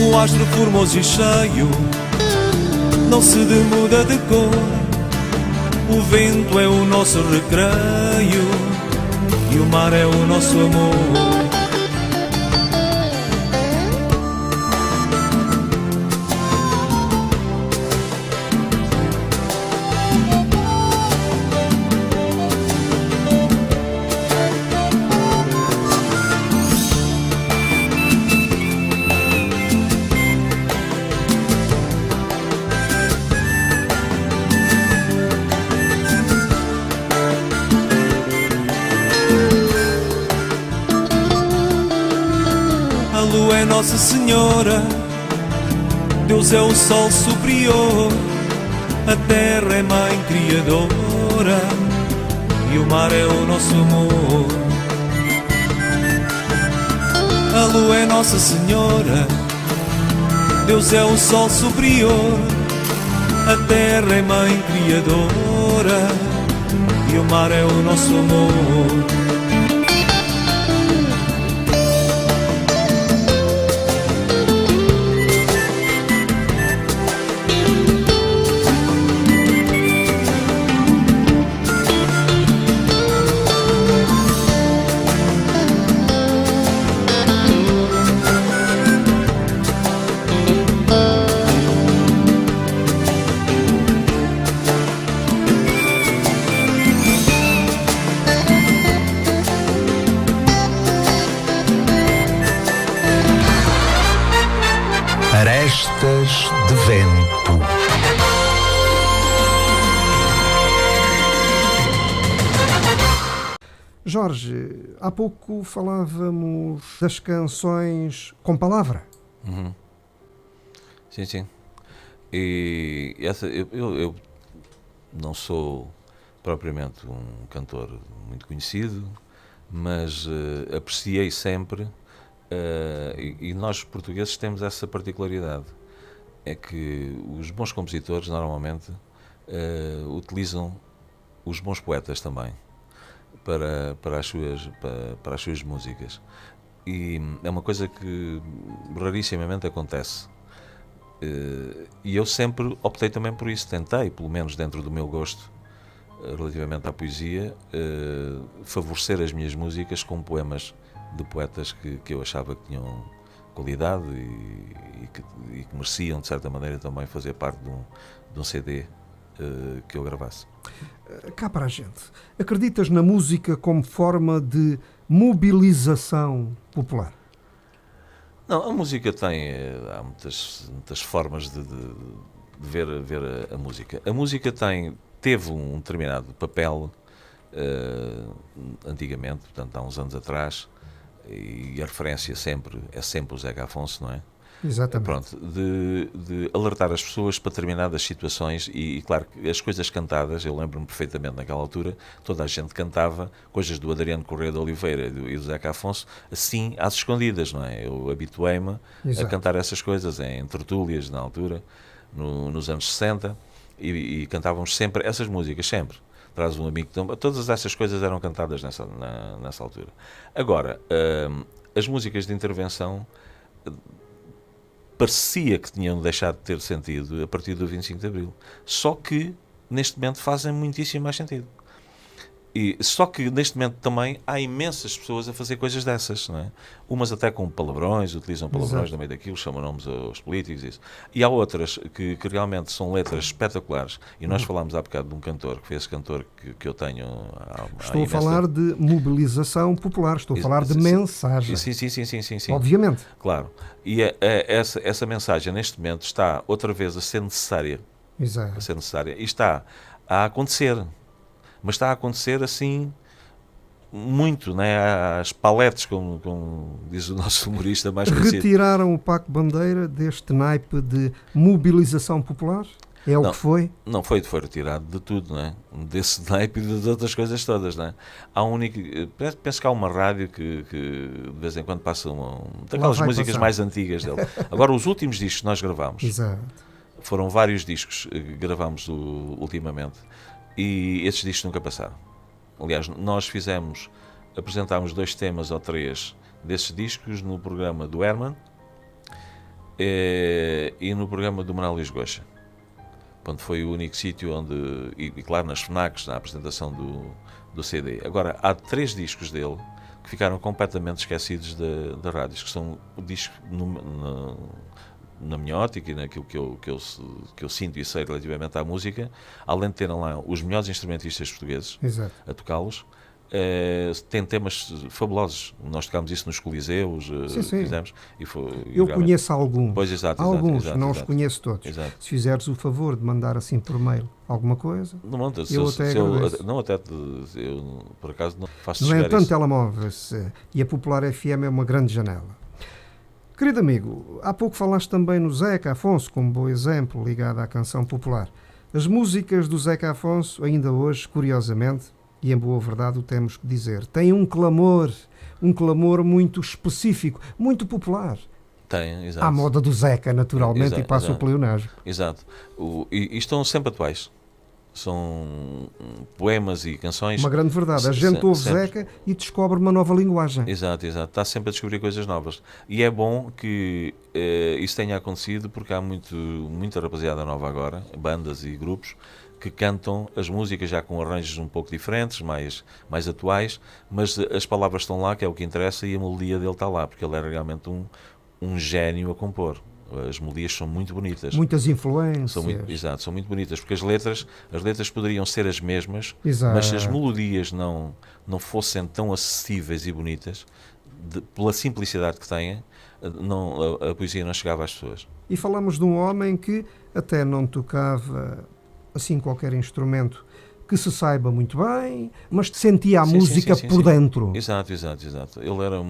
O astro formoso e cheio não se demuda de cor. O vento é o nosso recreio e o mar é o nosso amor. Nossa Senhora, Deus é o sol superior, a terra é mãe criadora e o mar é o nosso amor. A lua é Nossa Senhora, Deus é o sol superior, a terra é mãe criadora e o mar é o nosso amor. Arestas de vento. Jorge, há pouco falávamos das canções com palavra. Sim. E essa, eu não sou propriamente um cantor muito conhecido, mas apreciei sempre, e nós portugueses temos essa particularidade, é que os bons compositores normalmente utilizam os bons poetas também para as suas músicas, e é uma coisa que rarissimamente acontece. E eu sempre optei também por isso, tentei, pelo menos dentro do meu gosto relativamente à poesia, favorecer as minhas músicas com poemas de poetas que eu achava que tinham qualidade e que mereciam, de certa maneira, também fazer parte de um CD que eu gravasse. Cá para a gente, acreditas na música como forma de mobilização popular? Não, a música há muitas formas de ver a música. A música teve um determinado papel antigamente, portanto há uns anos atrás, e a referência é sempre o Zeca Afonso, não é? Exatamente. Pronto, de alertar as pessoas para determinadas situações e claro que as coisas cantadas, eu lembro-me perfeitamente naquela altura, toda a gente cantava coisas do Adriano Correia de Oliveira e do Zeca Afonso, assim às escondidas, não é? Eu habituei-me a cantar essas coisas em tertúlias na altura, nos anos 60, e cantávamos sempre essas músicas, sempre. Traz um amigo, todas essas coisas eram cantadas nessa altura. Agora, as músicas de intervenção parecia que tinham deixado de ter sentido a partir do 25 de Abril. Só que, neste momento, fazem muitíssimo mais sentido. Só que, neste momento, também há imensas pessoas a fazer coisas dessas, não é? Umas até com palavrões, utilizam palavrões no meio daquilo, chamam nomes aos políticos, isso. E há outras que realmente são letras espetaculares. E nós falámos há bocado de um cantor, que foi esse cantor que eu tenho Estou a falar de mobilização popular, estou a falar de mensagem. Sim. Obviamente. Claro. E essa mensagem, neste momento, está outra vez a ser necessária. Exato. A ser necessária. E está a acontecer. Mas está a acontecer assim muito, né? Às paletes, como diz o nosso humorista mais conhecido. Retiraram o Paco Bandeira deste naipe de mobilização popular? É o que foi? Não foi retirado de tudo, não é? Desse naipe e de outras coisas todas, não é? Há um único, penso que há uma rádio que de vez em quando passa daquelas músicas mais antigas dele. Agora, os últimos discos que nós gravámos, foram vários discos que gravámos ultimamente, e esses discos nunca passaram. Aliás, nós apresentámos 2 temas ou 3 desses discos no programa do Herman e no programa do Manuel Luís Goxa. Pronto, foi o único sítio onde, e claro, nas FNACs, na apresentação do CD. Agora, há 3 discos dele que ficaram completamente esquecidos da rádios, que são discos na minha ótica e naquilo que eu sinto e sei relativamente à música, além de terem lá os melhores instrumentistas portugueses a tocá-los, tem temas fabulosos. Nós tocámos isso nos Coliseus, fizemos. Eu conheço alguns. Pois, exato, não os conheço todos. Exato. Se fizeres o favor de mandar assim por mail alguma coisa, eu por acaso não faço não chegar é tanto isso. telemóveis, e a Popular FM é uma grande janela. Querido amigo, há pouco falaste também no Zeca Afonso como bom exemplo ligado à canção popular. As músicas do Zeca Afonso, ainda hoje, curiosamente, e em boa verdade o temos que dizer, têm um clamor muito específico, muito popular. Tem, exato. À moda do Zeca, naturalmente, e passa o pleonasmo. Exato. E estão sempre atuais. São poemas e canções. Uma grande verdade. A gente ouve sempre. Zeca e descobre uma nova linguagem. Exato. Está sempre a descobrir coisas novas. E é bom que isso tenha acontecido, porque há muita rapaziada nova agora, bandas e grupos, que cantam as músicas já com arranjos um pouco diferentes, mais atuais, mas as palavras estão lá, que é o que interessa, e a melodia dele está lá, porque ele é realmente um gênio a compor. As melodias são muito bonitas. Muitas influências. São muito bonitas, porque as letras poderiam ser as mesmas, mas se as melodias não fossem tão acessíveis e bonitas, pela simplicidade que têm, a poesia não chegava às pessoas. E falamos de um homem que até não tocava assim qualquer instrumento que se saiba muito bem, mas sentia a música por dentro. Exato. Ele era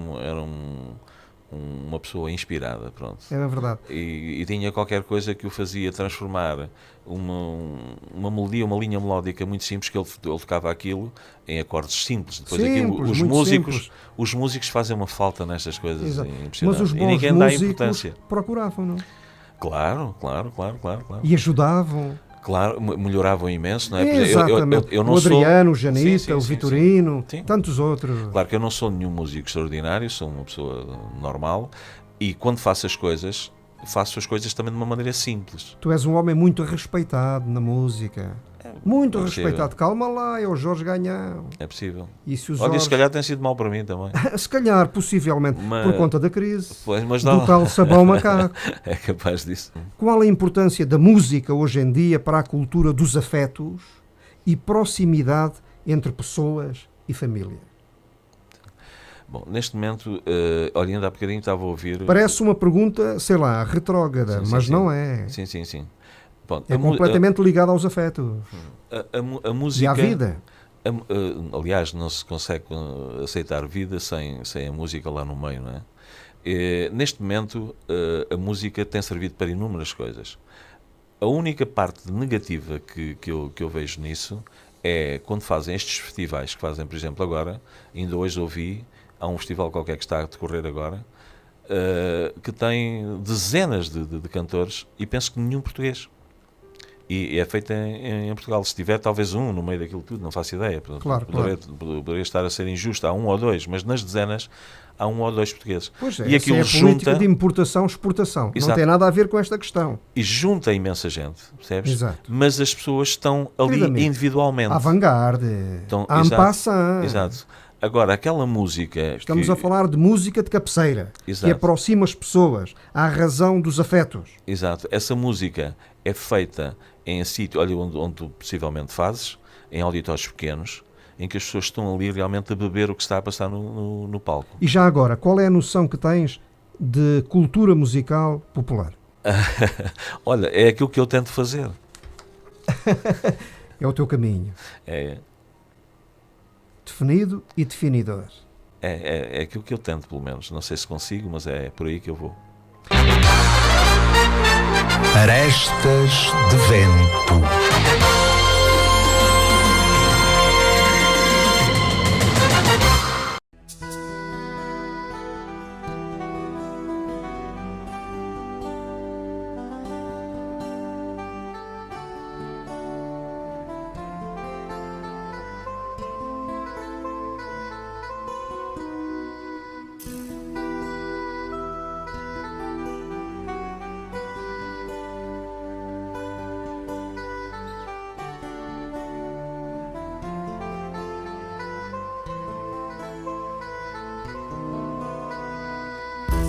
uma pessoa inspirada, pronto. É verdade. E tinha qualquer coisa que o fazia transformar uma melodia, uma linha melódica muito simples, que ele tocava aquilo em acordes simples. Depois aquilo, os músicos fazem uma falta nestas coisas. Exato. Impressionantes. Mas os E bons ninguém dá músicos importância. procuravam, não? Claro. E ajudavam. Claro, melhoravam imenso, não é? Exatamente. Eu não o Adriano, sou... o Janita, sim, o Vitorino, sim. tantos outros. Claro que eu não sou nenhum músico extraordinário, sou uma pessoa normal, e quando faço as coisas também de uma maneira simples. Tu és um homem muito respeitado na música. Muito respeitado. Calma lá, é o Jorge Ganhão. É possível. E se o Olha, Jorge... se calhar tem sido mal para mim também. Se calhar, possivelmente, por conta da crise. Pois, mas do tal sabão macaco. É capaz disso. Qual a importância da música hoje em dia para a cultura dos afetos e proximidade entre pessoas e família? Bom, neste momento, olha, ainda há bocadinho estava a ouvir... Parece uma pergunta, sei lá, retrógrada, mas não é. Sim. Bom, é completamente ligado aos afetos. A música... E à vida. Aliás, não se consegue aceitar vida sem a música lá no meio, não é? Neste momento, a música tem servido para inúmeras coisas. A única parte negativa que eu vejo nisso é quando fazem estes festivais que fazem, por exemplo, agora, ainda hoje ouvi, há um festival qualquer que está a decorrer agora, que tem dezenas de cantores e penso que nenhum português. E é feita em Portugal. Se tiver talvez um no meio daquilo tudo, não faço ideia. Claro. Poderia estar a ser injusto. Há um ou dois, mas nas dezenas há um ou dois portugueses. Pois é, e aquilo é a política de importação-exportação. Não tem nada a ver com esta questão. E junta imensa gente, percebes? Exato. Mas as pessoas estão ali individualmente. À vanguarda, en passant. Exato. Agora, aquela música... Estamos a falar de música de cabeceira, Exato. Que aproxima as pessoas à razão dos afetos. Exato. Essa música é feita em sítio, olha, onde tu possivelmente fazes, em auditórios pequenos, em que as pessoas estão ali realmente a beber o que está a passar no palco. E já agora, qual é a noção que tens de cultura musical popular? Olha, é aquilo que eu tento fazer. É o teu caminho. É. Definido e definidor. É aquilo que eu tento, pelo menos. Não sei se consigo, mas é por aí que eu vou. Arestas de vento.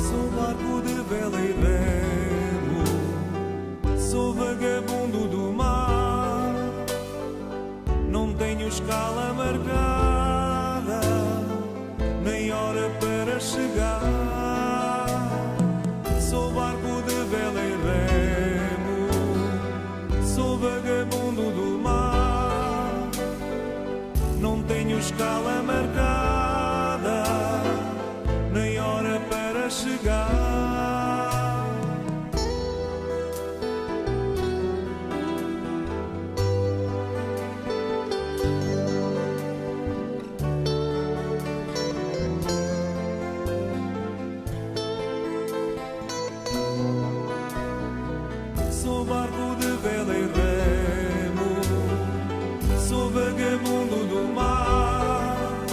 Sou barco de vela e remo, sou vagabundo do mar. Não tenho escala marcada, nem hora para chegar. Sou barco de vela e remo, sou vagabundo do mar. Não tenho escala marcada, nem hora para chegar. Sou barco de vela e remo, sou vagabundo do mar.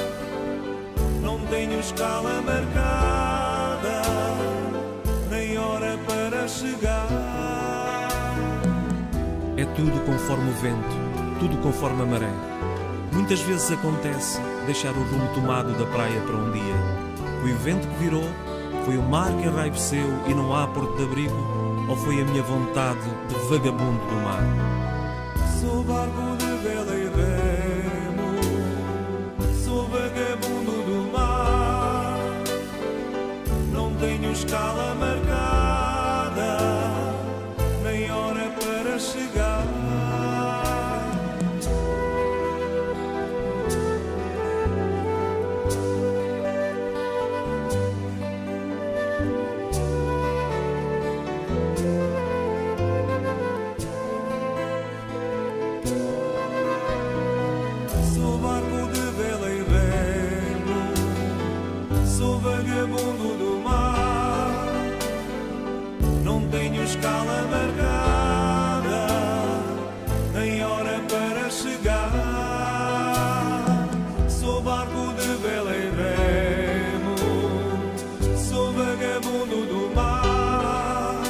Não tenho escala marcada, nem hora para chegar. É tudo conforme o vento, tudo conforme a maré. Muitas vezes acontece deixar o rumo tomado da praia para um dia. Foi o vento que virou, foi o mar que enraiveceu e não há porto de abrigo, ou foi a minha vontade de vagabundo do mar? Sou barco de vela e remo, sou vagabundo do mar. Não tenho escala marcada, nem hora para chegar. Sou barco de vela e remo, sou vagabundo do mar. Não tenho escala marcada, nem hora para chegar. Sou barco de vela e remo, sou vagabundo do mar.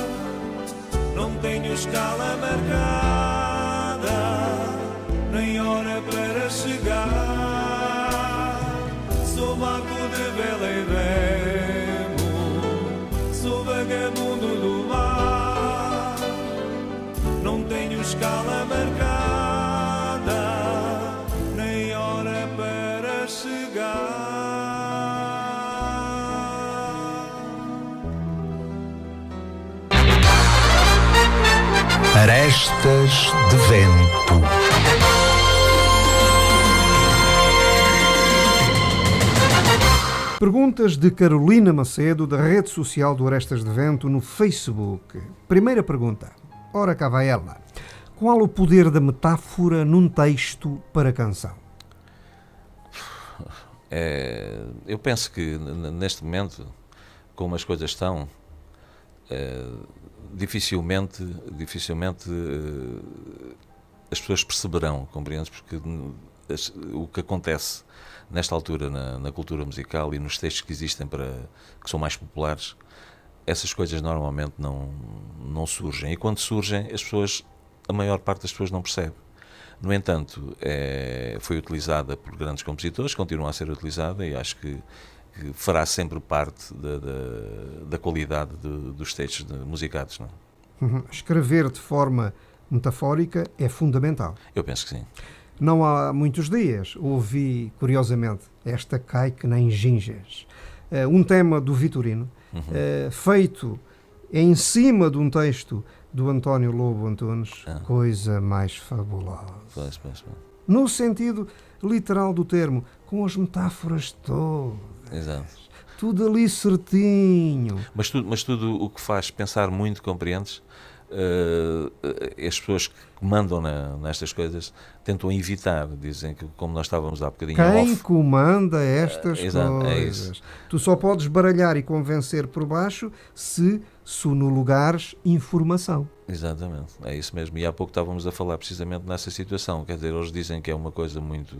Não tenho escala marcada, nem hora para chegar. Sou barco de vela e remo, sou vagabundo do mar. Não tenho escala marcada, nem hora para chegar. Arestas de Vento. Perguntas de Carolina Macedo, da rede social do Arestas de Vento, no Facebook. Primeira pergunta. Ora cá vai ela. Qual o poder da metáfora num texto para canção? Eu penso que neste momento, como as coisas estão, dificilmente as pessoas perceberão, compreendes? Porque o que acontece nesta altura na cultura musical e nos textos que existem que são mais populares, essas coisas normalmente não surgem. E quando surgem, a maior parte das pessoas não percebe. No entanto, foi utilizada por grandes compositores, continua a ser utilizada e acho que fará sempre parte da qualidade dos textos musicados. Não? Escrever de forma metafórica é fundamental. Eu penso que sim. Não há muitos dias ouvi, curiosamente, esta cai que nem gingas. Um tema do Vitorino, feito em cima de um texto do António Lobo Antunes, coisa mais fabulosa. Pois. No sentido literal do termo, com as metáforas todas. Exato. Tudo ali certinho. Mas tudo o que faz pensar muito, compreendes? As pessoas que mandam nestas coisas tentam evitar, dizem que, como nós estávamos há bocadinho Quem off, comanda estas exato, coisas? Tu só podes baralhar e convencer por baixo se sonolugares informação. Exatamente, é isso mesmo. E há pouco estávamos a falar precisamente nessa situação. Quer dizer, eles dizem que é uma coisa muito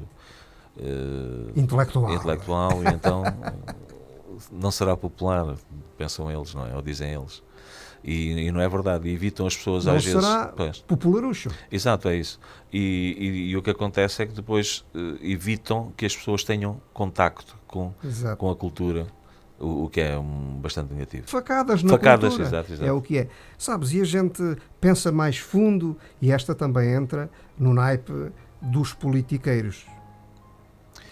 intelectual e então não será popular, pensam eles, não é? Ou dizem eles. E não é verdade, e evitam as pessoas não às vezes. Será popularucho. Exato, é isso. E o que acontece é que depois evitam que as pessoas tenham contacto com a cultura, o que é bastante negativo. Facadas na cultura. Exato. É o que é. Sabes, e a gente pensa mais fundo, e esta também entra no naipe dos politiqueiros.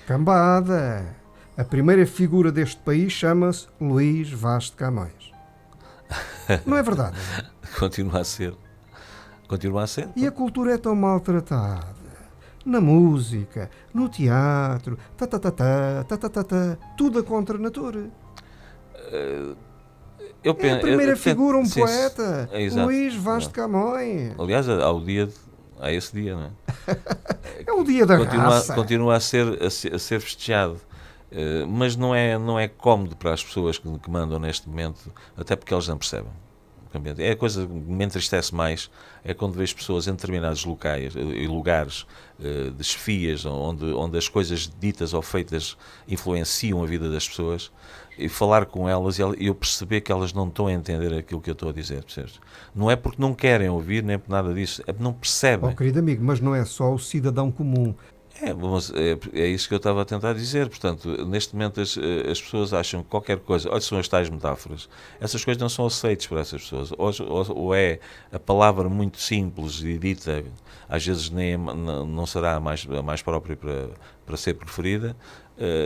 Cambada! A primeira figura deste país chama-se Luís Vaz de Camões. Não é verdade? Continua a ser. E a cultura é tão maltratada. Na música, no teatro, tudo a contra-natura. É a primeira figura, um poeta, exato, Luís Vaz de Camões. Aliás, há esse dia, não é? É o dia da raça. Continua a ser festejado. Mas não é cómodo para as pessoas que mandam neste momento, até porque eles não percebem. É a coisa que me entristece mais, é quando vejo pessoas em determinados lugares de chefias, onde as coisas ditas ou feitas influenciam a vida das pessoas, e falar com elas e eu perceber que elas não estão a entender aquilo que eu estou a dizer, percebes? Não é porque não querem ouvir, nem por nada disso, é porque não percebem. Querido amigo, mas não é só o cidadão comum. É isso que eu estava a tentar dizer. Portanto, neste momento as pessoas acham que qualquer coisa, olha, são as tais metáforas, essas coisas não são aceitas por essas pessoas, ou é a palavra muito simples e dita, às vezes não será a mais própria para ser preferida,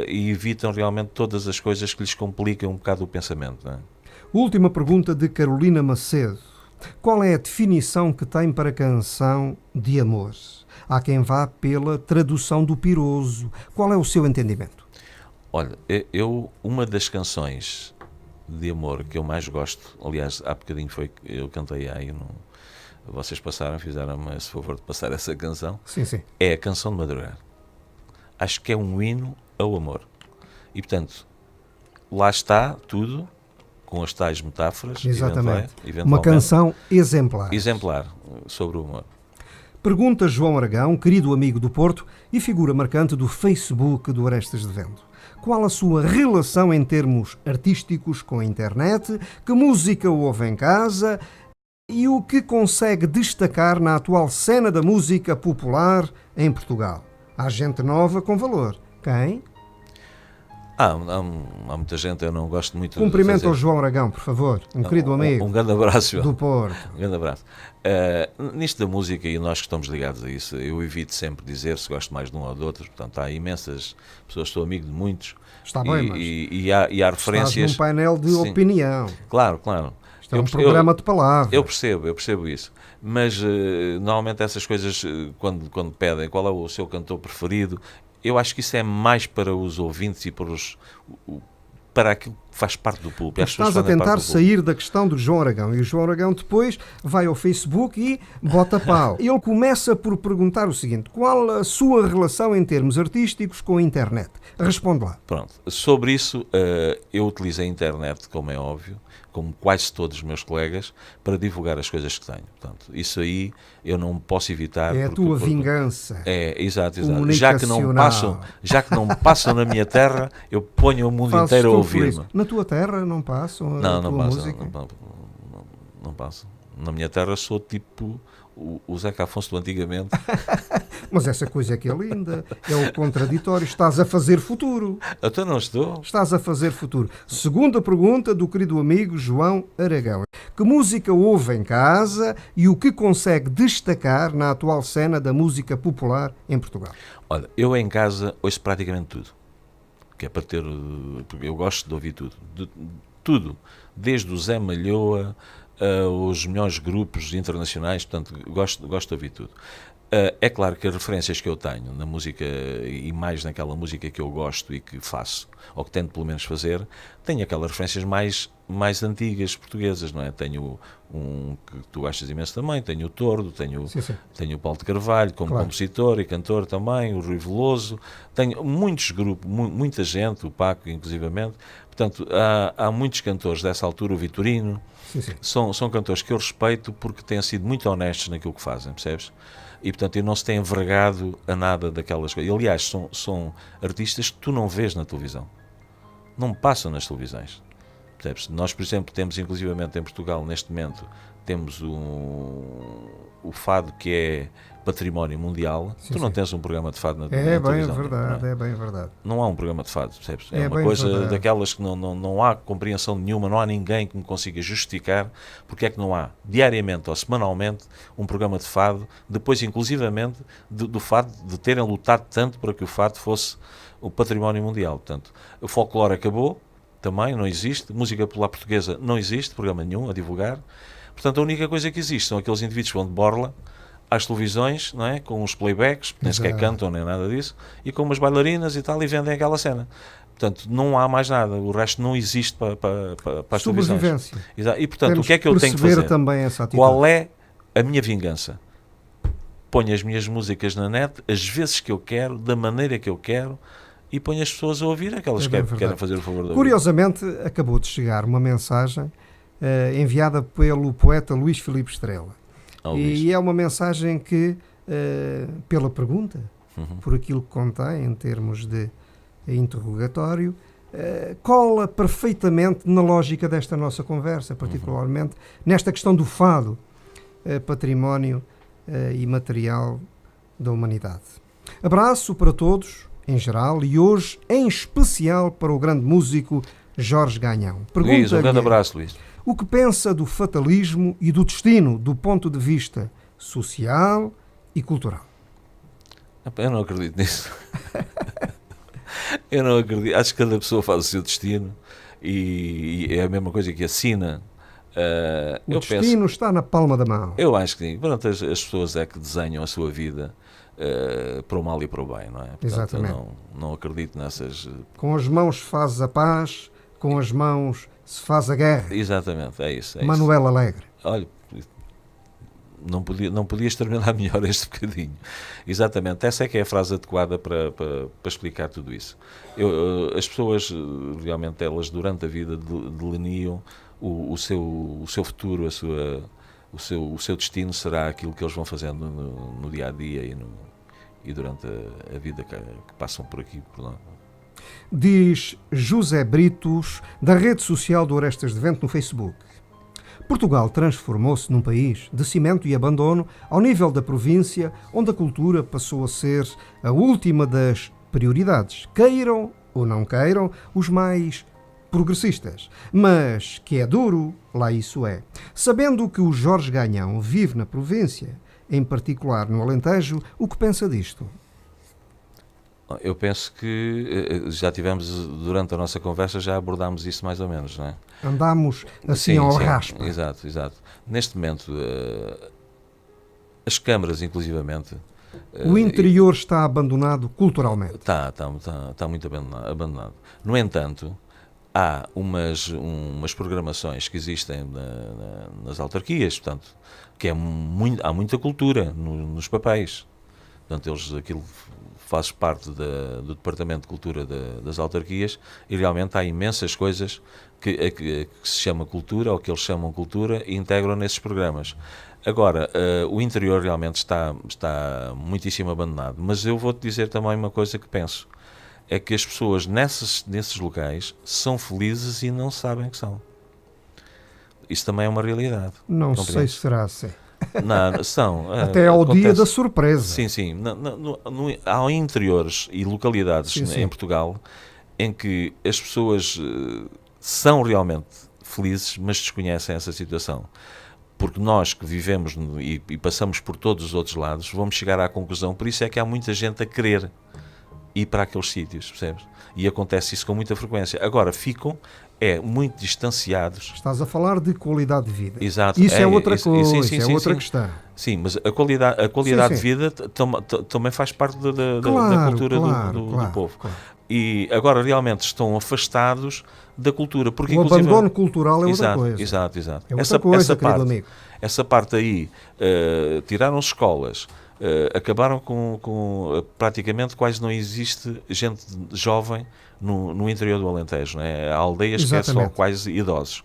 e evitam realmente todas as coisas que lhes complicam um bocado o pensamento, não é? Última pergunta de Carolina Macedo. Qual é a definição que tem para canção de amor? Há quem vá pela tradução do Piroso. Qual é o seu entendimento? Olha, uma das canções de amor que eu mais gosto, aliás, há bocadinho eu cantei aí, vocês fizeram-me esse favor de passar essa canção, sim. É a Canção de Madrugar. acho que é um hino ao amor. E, portanto, lá está tudo, com as tais metáforas. Exatamente. Eventualmente, uma canção exemplar. Exemplar sobre o humor. Pergunta João Aragão, querido amigo do Porto e figura marcante do Facebook do Arestas de Vento. Qual a sua relação em termos artísticos com a internet? Que música ouve em casa? E o que consegue destacar na atual cena da música popular em Portugal? Há gente nova com valor. Quem? Há muita gente, eu não gosto muito Cumprimento de fazer... ao João Aragão, por favor, um querido amigo. Um grande abraço, do Porto. Um grande abraço. Nisto da música, e nós que estamos ligados a isso, eu evito sempre dizer se gosto mais de um ou do outro. Portanto, há imensas pessoas, sou amigo de muitos. Está bem, mas e há referências. Estás num painel de Sim. opinião. Claro. Isto é um programa de palavras. Eu percebo isso. Mas normalmente essas coisas, quando pedem qual é o seu cantor preferido, eu acho que isso é mais para os ouvintes e para aquilo que faz parte do público. Estás a tentar sair da questão do João Aragão. E o João Aragão depois vai ao Facebook e bota pau. Ele começa por perguntar o seguinte: qual a sua relação em termos artísticos com a internet? Responde lá. Pronto. Sobre isso, eu utilizo a internet, como é óbvio, como quase todos os meus colegas, para divulgar as coisas que tenho. Portanto, isso aí eu não posso evitar. É a tua vingança. Exato. Já que não passam na minha terra, eu ponho o mundo inteiro a ouvir-me. Na tua terra não passam música? Não passam. Na minha terra sou tipo o Zeca Afonso do antigamente. Mas essa coisa é que é linda, é o contraditório. Estás a fazer futuro. Então não estou. Estás a fazer futuro. Segunda pergunta do querido amigo João Aragão. Que música ouve em casa e o que consegue destacar na atual cena da música popular em Portugal? Olha, eu em casa ouço praticamente tudo. Que é para ter... Porque eu gosto de ouvir tudo. Tudo. Desde o Zé Malhoa os melhores grupos internacionais, portanto, gosto de ouvir tudo. É claro que as referências que eu tenho na música, e mais naquela música que eu gosto e que faço, ou que tento pelo menos fazer, tenho aquelas referências mais antigas portuguesas, não é? Tenho um que tu gostas imenso também, tenho o Tordo, tenho o Paulo de Carvalho como compositor e cantor também, o Rui Veloso, tenho muitos grupos, muita gente, o Paco inclusivamente, portanto, há muitos cantores dessa altura, o Vitorino, são cantores que eu respeito porque têm sido muito honestos naquilo que fazem, percebes? E, portanto, eu não se têm envergado a nada daquelas coisas. Aliás, são artistas que tu não vês na televisão. Não passam nas televisões. Percebes? Nós, por exemplo, temos, inclusivamente em Portugal, neste momento, temos o fado que é património mundial. Tu não tens um programa de fado na televisão. É bem verdade. Não há um programa de fado, percebes? É uma coisa daquelas que não há compreensão nenhuma, não há ninguém que me consiga justificar porque é que não há, diariamente ou semanalmente, um programa de fado, depois, inclusivamente, do fado, de terem lutado tanto para que o fado fosse o património mundial. Portanto, o folclore acabou, também não existe, música popular portuguesa não existe, programa nenhum a divulgar. Portanto, a única coisa que existe são aqueles indivíduos que vão de borla às televisões, não é? Com os playbacks, nem sequer cantam nem nada disso, e com umas bailarinas e tal, e vendem aquela cena. Portanto, não há mais nada, o resto não existe para as televisões. E, portanto, o que é que eu tenho que fazer? Também essa atitude. Qual é a minha vingança? Ponho as minhas músicas na net, às vezes que eu quero, da maneira que eu quero, e ponho as pessoas a ouvir aquelas que querem fazer o favor de ouvir. Curiosamente, acabou de chegar uma mensagem enviada pelo poeta Luís Filipe Estrela. E é uma mensagem que, pela pergunta, por aquilo que contém em termos de interrogatório, cola perfeitamente na lógica desta nossa conversa, particularmente nesta questão do fado, património imaterial da humanidade. Abraço para todos, em geral, e hoje, em especial, para o grande músico Jorge Ganhão. Luís, um grande abraço, Luís. O que pensa do fatalismo e do destino do ponto de vista social e cultural? Eu não acredito nisso. Eu não acredito. Acho que cada pessoa faz o seu destino e é a mesma coisa que assina. O destino está na palma da mão. Eu acho que sim. Pronto, as pessoas é que desenham a sua vida para o mal e para o bem, não é? Portanto, exatamente. Eu não acredito nessas... Com as mãos fazes a paz, com as mãos se faz a guerra. Exatamente, é isso. Manuel Alegre. Olha, Não podias terminar melhor este bocadinho. Exatamente, essa é que é a frase adequada para explicar tudo isso. As pessoas, realmente, elas durante a vida delineam o seu futuro, o seu destino será aquilo que eles vão fazendo no dia a dia e durante a vida que passam por aqui, por lá. Diz José Britos, da rede social do Orestes de Vento no Facebook. Portugal transformou-se num país de cimento e abandono ao nível da província, onde a cultura passou a ser a última das prioridades, queiram ou não queiram os mais progressistas. Mas que é duro, lá isso é. Sabendo que o Jorge Ganhão vive na província, em particular no Alentejo, o que pensa disto? Eu penso que já tivemos, durante a nossa conversa, já abordámos isso mais ou menos, não é? Andámos assim ao raspa. Exato. Neste momento, as câmaras, inclusivamente... O interior está abandonado culturalmente. Está muito abandonado. No entanto, há umas programações que existem nas autarquias, portanto, que há muita cultura nos papéis. Portanto, aquilo faz parte do Departamento de Cultura das autarquias e realmente há imensas coisas que se chama cultura, ou que eles chamam cultura, e integram nesses programas. Agora, o interior realmente está muitíssimo abandonado, mas eu vou-te dizer também uma coisa que penso, é que as pessoas nesses locais são felizes e não sabem que são. Isso também é uma realidade. Não sei se será assim. Não, são. Até ao dia da surpresa. Sim. Há interiores e localidades em Portugal em que as pessoas são realmente felizes, mas desconhecem essa situação. Porque nós que vivemos e passamos por todos os outros lados, vamos chegar à conclusão, por isso é que há muita gente a querer ir para aqueles sítios, percebes? E acontece isso com muita frequência. Agora, ficam muito distanciados. Estás a falar de qualidade de vida. Exato. Isso é outra coisa, é outra questão. Sim, mas a qualidade de vida também faz parte da cultura do povo. Claro. E agora realmente estão afastados da cultura. Porque, o abandono cultural é outra coisa. Exato. É outra coisa, querido amigo. Essa parte aí, tiraram escolas, acabaram com praticamente quase não existe gente jovem no interior do Alentejo, não é? Há aldeias que é só quase idosos.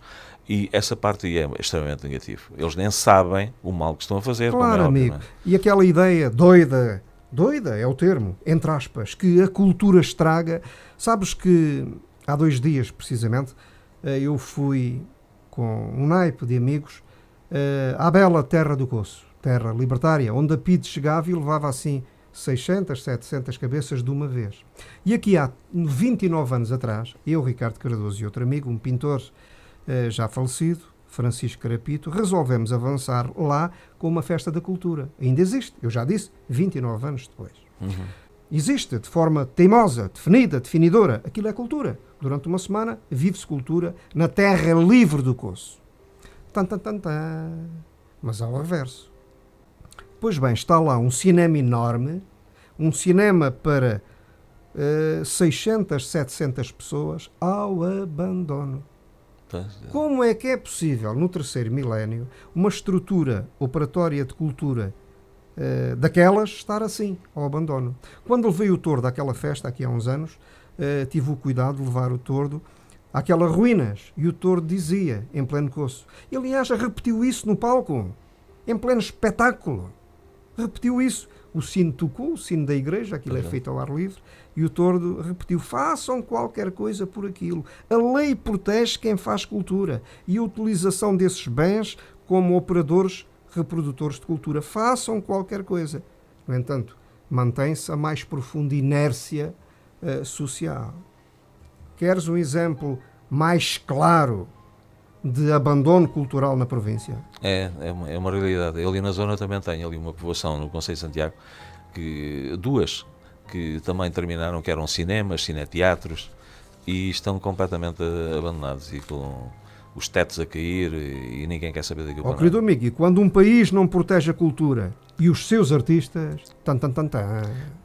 E essa parte aí é extremamente negativa. Eles nem sabem o mal que estão a fazer. Claro, amigo. Não é? E aquela ideia doida é o termo, entre aspas, que a cultura estraga. Sabes que há 2 dias, precisamente, eu fui com um naipe de amigos à bela terra do Coço, terra libertária, onde a PIDE chegava e levava assim 600, 700 cabeças de uma vez. E aqui há 29 anos atrás, eu, Ricardo Cardoso e outro amigo, um pintor já falecido, Francisco Carapito, resolvemos avançar lá com uma festa da cultura. Ainda existe, eu já disse, 29 anos depois. Uhum. Existe de forma teimosa, definida, definidora. Aquilo é cultura. Durante uma semana vive-se cultura na terra livre do Coço. Mas ao reverso. Pois bem, está lá um cinema enorme, um cinema para 600, 700 pessoas ao abandono. Como é que é possível, no 3º milénio, uma estrutura operatória de cultura daquelas estar assim, ao abandono? Quando levei o tordo àquela festa, aqui há uns anos, tive o cuidado de levar o tordo àquelas ruínas, e o tordo dizia, em pleno Coço, ele, aliás, repetiu isso no palco, em pleno espetáculo, repetiu isso. O sino tocou, o sino da igreja, aquilo é feito ao ar livre, e o tordo repetiu, façam qualquer coisa por aquilo. A lei protege quem faz cultura e a utilização desses bens como operadores reprodutores de cultura. Façam qualquer coisa. No entanto, mantém-se a mais profunda inércia social. Queres um exemplo mais claro de abandono cultural na província? É uma realidade. Eu ali na zona também tenho ali uma povoação no Concelho de Santiago, duas que também terminaram, que eram cinemas, cineteatros, e estão completamente abandonados e com os tetos a cair e ninguém quer saber daquilo. Querido amigo, e quando um país não protege a cultura e os seus artistas,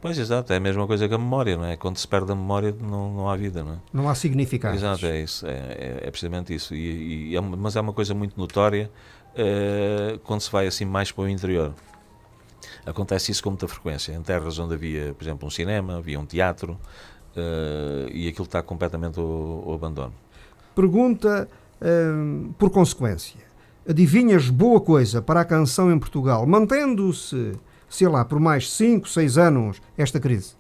Pois, exato, é a mesma coisa que a memória, não é? Quando se perde a memória não há vida, não é? Não há significado. Exato, é isso, é precisamente isso. Mas é uma coisa muito notória quando se vai assim mais para o interior. Acontece isso com muita frequência. Em terras onde havia, por exemplo, um cinema, havia um teatro, e aquilo está completamente ao abandono. Pergunta por consequência. Adivinhas boa coisa para a canção em Portugal, mantendo-se, sei lá, por mais 5, 6 anos, esta crise?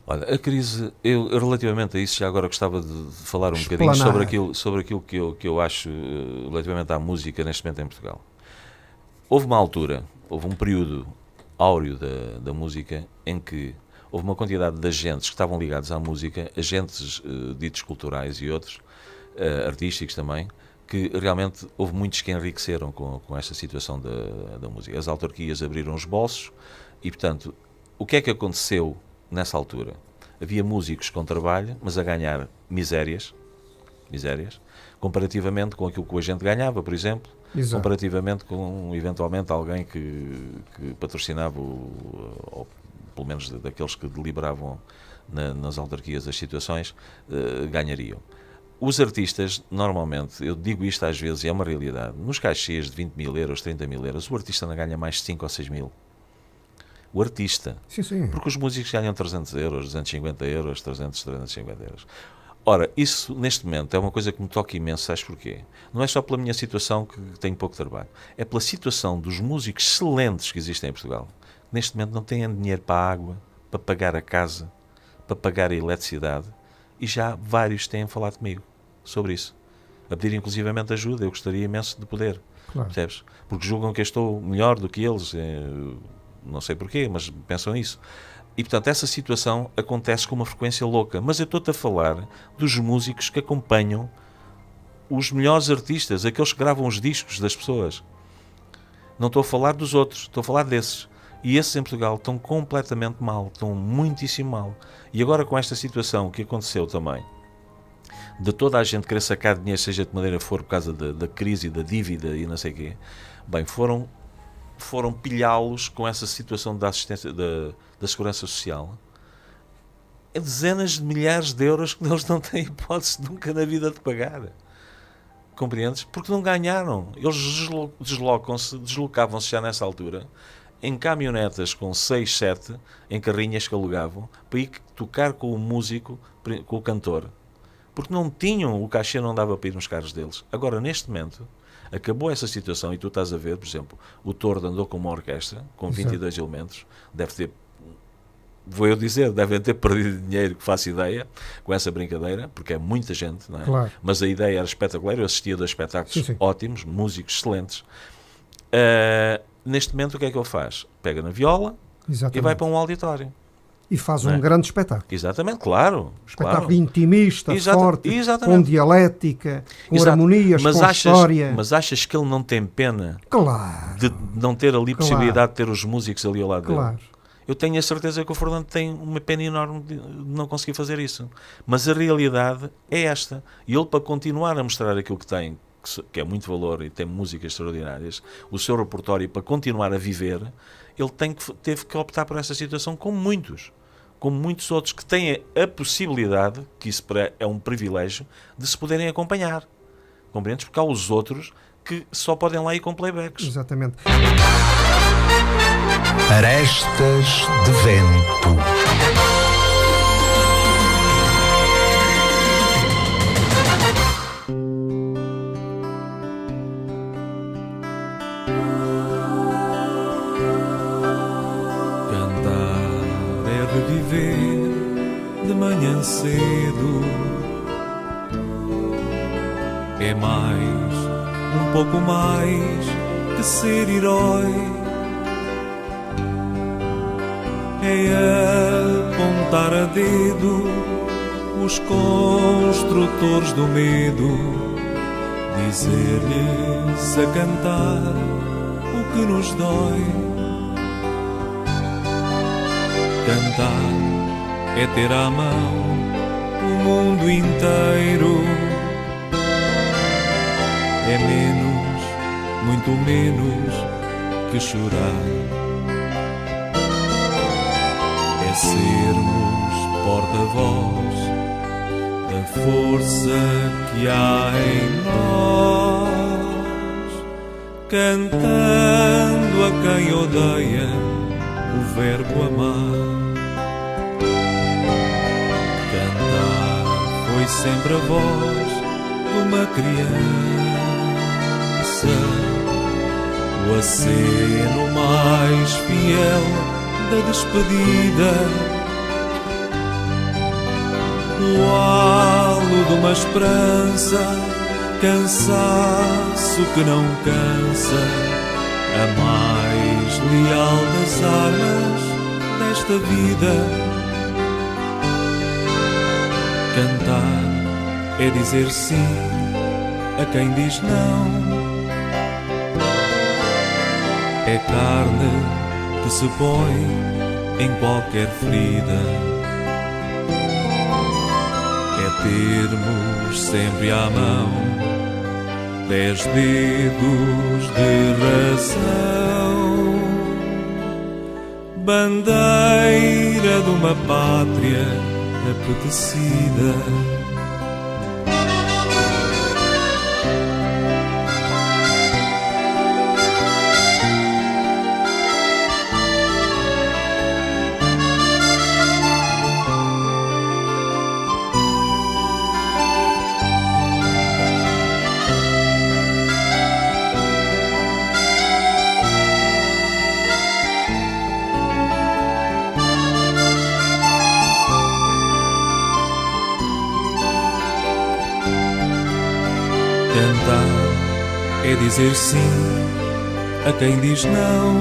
Olha, a crise, eu relativamente a isso já agora gostava de falar um bocadinho sobre aquilo que eu acho relativamente à música neste momento em Portugal. Houve uma altura, houve um período áureo da música em que houve uma quantidade de agentes que estavam ligados à música, agentes ditos culturais e outros, artísticos também, que realmente houve muitos que enriqueceram com esta situação da música. As autarquias abriram os bolsos e, portanto, o que é que aconteceu nessa altura? Havia músicos com trabalho, mas a ganhar misérias, comparativamente com aquilo que o agente ganhava, por exemplo, Exato. comparativamente com, eventualmente, alguém que patrocinava, ou pelo menos daqueles que deliberavam nas autarquias as situações, ganhariam. Os artistas, normalmente, eu digo isto às vezes, e é uma realidade, nos cachês de 20 mil euros, 30 mil euros, o artista não ganha mais de 5 ou 6 mil. O artista. Sim. Porque os músicos ganham 300 euros, 250 euros, 350 euros. Ora, isso, neste momento, é uma coisa que me toca imenso, sabes porquê? Não é só pela minha situação, que tenho pouco trabalho, é pela situação dos músicos excelentes que existem em Portugal. Neste momento não têm dinheiro para a água, para pagar a casa, para pagar a eletricidade, e já vários têm falado comigo sobre isso, a pedir inclusivamente ajuda. Eu gostaria imenso de poder, Claro. percebes? Porque julgam que eu estou melhor do que eles, não sei porquê, mas pensam nisso. E portanto essa situação acontece com uma frequência louca. Mas eu estou-te a falar dos músicos que acompanham os melhores artistas, aqueles que gravam os discos das pessoas. Não estou a falar dos outros, estou a falar desses. E esses em Portugal estão completamente mal, estão muitíssimo mal. E agora com esta situação que aconteceu também, de toda a gente querer sacar dinheiro, seja de maneira for, por causa da crise, da dívida e não sei o quê, bem, foram pilhá-los com essa situação da assistência, da segurança social, é dezenas de milhares de euros que eles não têm hipótese nunca na vida de pagar. Compreendes? Porque não ganharam. Eles deslocavam-se já nessa altura em caminhonetas com 6, 7, em carrinhas que alugavam, para ir tocar com o músico, com o cantor. Porque não tinham, o cachê não dava para ir nos carros deles. Agora, neste momento, acabou essa situação e tu estás a ver, por exemplo, o Tordo andou com uma orquestra, com 22 elementos, devem ter perdido dinheiro, que faço ideia, com essa brincadeira, porque é muita gente, não é? Claro. Mas a ideia era espetacular, eu assistia a 2 espetáculos ótimos, músicos excelentes. Neste momento o que é que ele faz? Pega na viola e vai para um auditório. E faz um grande espetáculo. Exatamente, claro. Espetáculo intimista, forte, com dialética, com harmonias, com história. Mas achas que ele não tem pena de não ter ali possibilidade de ter os músicos ali ao lado dele? Eu tenho a certeza que o Fernando tem uma pena enorme de não conseguir fazer isso. Mas a realidade é esta. E ele, para continuar a mostrar aquilo que tem, que é muito valor e tem músicas extraordinárias, o seu repertório, para continuar a viver, ele teve que optar por essa situação, como muitos outros que têm a possibilidade, que isso é um privilégio, de se poderem acompanhar. Compreendes? Porque há os outros que só podem lá ir com playbacks. Exatamente. Arestas de vento. De manhã cedo é mais, um pouco mais que ser herói, é apontar a dedo os construtores do medo, dizer-lhes a cantar o que nos dói. Cantar é ter à mão o mundo inteiro. É menos, muito menos que chorar. É sermos porta-voz da força que há em nós. cantando a quem odeia o verbo amar. Cantar foi sempre a voz de uma criança, o aceno mais fiel da despedida, o halo de uma esperança, cansaço que não cansa, a mais leal das armas desta vida. Cantar é dizer sim a quem diz não, é carne que se põe em qualquer ferida, é termos sempre à mão 10 dedos de razão, bandeira de uma pátria apetecida. Cantar é dizer sim a quem diz não,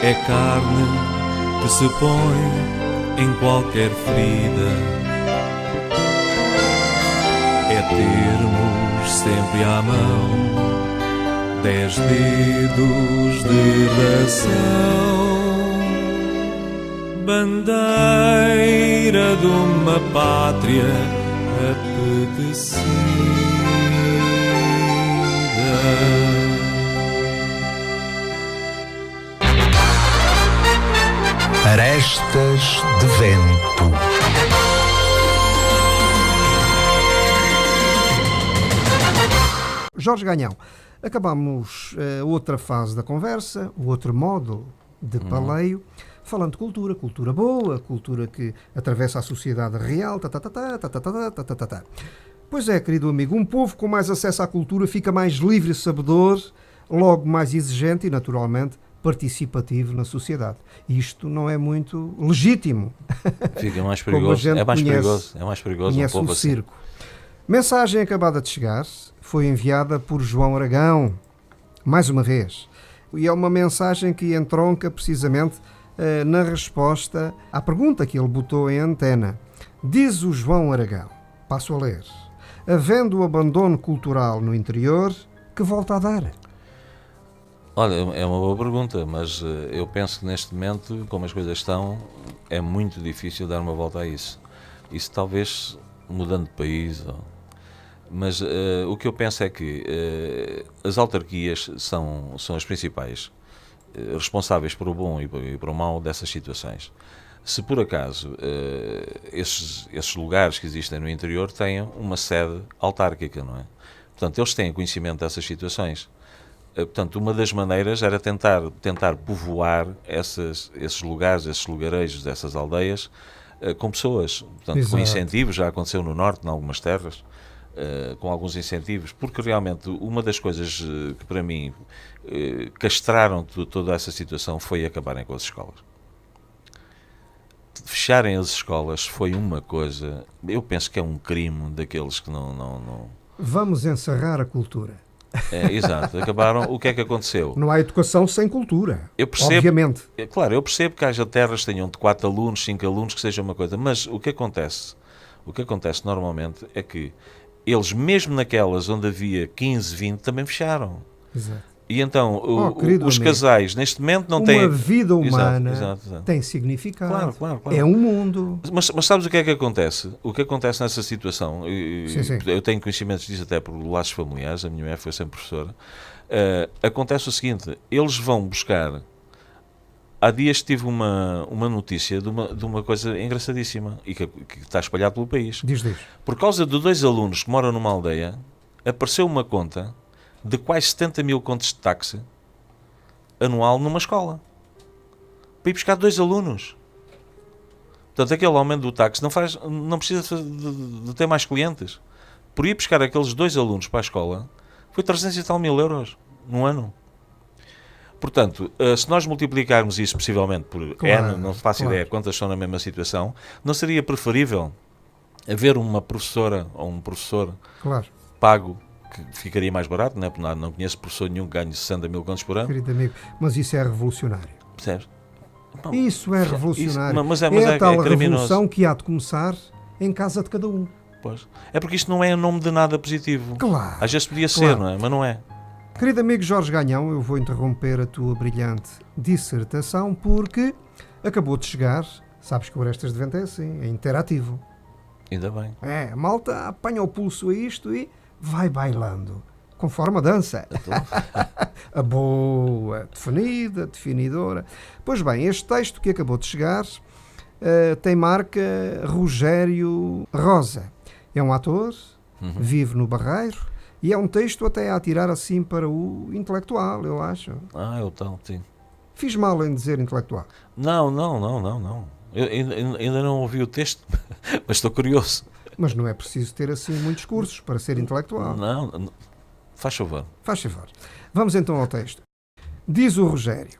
é carne que se põe em qualquer ferida, é termos sempre à mão 10 dedos de ração, bandeira de uma pátria apetecida. Arestas de vento. Jorge Ganhão, acabamos outra fase da conversa, o outro módulo de paleio, falando de cultura, cultura boa, cultura que atravessa a sociedade real. Pois é, querido amigo, um povo com mais acesso à cultura fica mais livre e sabedor, logo mais exigente e, naturalmente, participativo na sociedade. Isto não é muito legítimo. Fica mais perigoso. É mais perigoso um povo assim. Circo. Mensagem acabada de chegar foi enviada por João Aragão, mais uma vez. E é uma mensagem que entronca precisamente na resposta à pergunta que ele botou em antena. Diz o João Aragão, passo a ler: havendo o abandono cultural no interior, que volta a dar? Olha, é uma boa pergunta, mas eu penso que neste momento, como as coisas estão, é muito difícil dar uma volta a isso. Isso talvez mudando de país. Mas o que eu penso é que as autarquias são as principais responsáveis por o bom e por o mau dessas situações. Se por acaso esses lugares que existem no interior têm uma sede autárquica, não é? Portanto, eles têm conhecimento dessas situações. Portanto, uma das maneiras era tentar povoar esses lugares, esses lugarejos, dessas aldeias, com pessoas. Portanto, exato, com incentivos, já aconteceu no norte, em algumas terras, com alguns incentivos, porque realmente uma das coisas que para mim castraram toda essa situação foi acabarem com as escolas. Fecharem as escolas foi uma coisa, eu penso que é um crime daqueles que não... Vamos encerrar a cultura. Exato, acabaram. O que é que aconteceu? Não há educação sem cultura, eu percebo, obviamente. Claro, eu percebo que haja terras que tenham de 4 alunos, 5 alunos, que seja uma coisa, mas o que acontece normalmente é que eles, mesmo naquelas onde havia 15, 20, também fecharam. Exato. E então os amigo, casais neste momento não têm... Uma vida humana exato. tem significado. Claro. É um mundo. Mas sabes o que é que acontece? O que acontece nessa situação, Sim. Eu tenho conhecimentos disso até por laços familiares, a minha mulher foi sempre professora, acontece o seguinte, eles vão buscar... Há dias tive uma notícia de uma coisa engraçadíssima e que está espalhada pelo país. Diz. Por causa de 2 alunos que moram numa aldeia, apareceu uma conta de quase 70 mil contos de táxi anual numa escola. Para ir buscar 2 alunos. Portanto, aquele aumento do táxi não precisa de ter mais clientes. Por ir buscar aqueles 2 alunos para a escola, foi 300 e tal mil euros num ano. Portanto, se nós multiplicarmos isso possivelmente por Claro, N, não faço claro. ideia quantas são na mesma situação, não seria preferível haver uma professora ou um professor Claro, pago, que ficaria mais barato, não é? Porque não conheço professor nenhum que ganhe 60 mil contos por ano, querido amigo, mas isso é revolucionário. percebes? Bom, Isso é revolucionário. mas é é a tal criminoso. revolução que há de começar em casa de cada um. Pois. É porque isto não é em nome de nada positivo. Claro. Às vezes podia ser, Claro. não é? Mas não é. Querido amigo Jorge Ganhão, eu vou interromper a tua brilhante dissertação porque acabou de chegar, sabes que o Orestes de Vento é assim, é interativo. Ainda bem. A malta apanha o pulso a isto e vai bailando, conforme a dança. A boa, definida, definidora. Pois bem, este texto que acabou de chegar tem marca Rogério Rosa. É um ator, vive no Barreiro e é um texto até a atirar assim para o intelectual, eu acho. Eu tal, sim. Fiz mal em dizer intelectual. Não. Eu ainda não ouvi o texto, mas estou curioso. Mas não é preciso ter assim muitos cursos para ser intelectual. Não, faz favor. Faz favor. Vamos então ao texto. Diz o Rogério.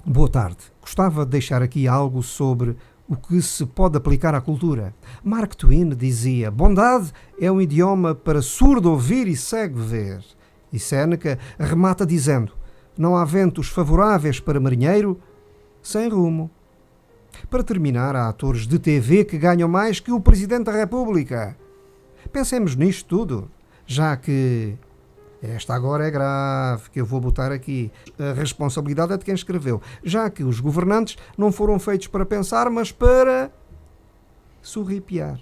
Boa tarde. Gostava de deixar aqui algo sobre o que se pode aplicar à cultura. Mark Twain dizia: bondade é um idioma para surdo ouvir e cego ver. E Séneca remata dizendo: não há ventos favoráveis para marinheiro sem rumo. Para terminar, há atores de TV que ganham mais que o Presidente da República. Pensemos nisto tudo, já que esta agora é grave, que eu vou botar aqui. A responsabilidade é de quem escreveu, já que os governantes não foram feitos para pensar, mas para sorripiar.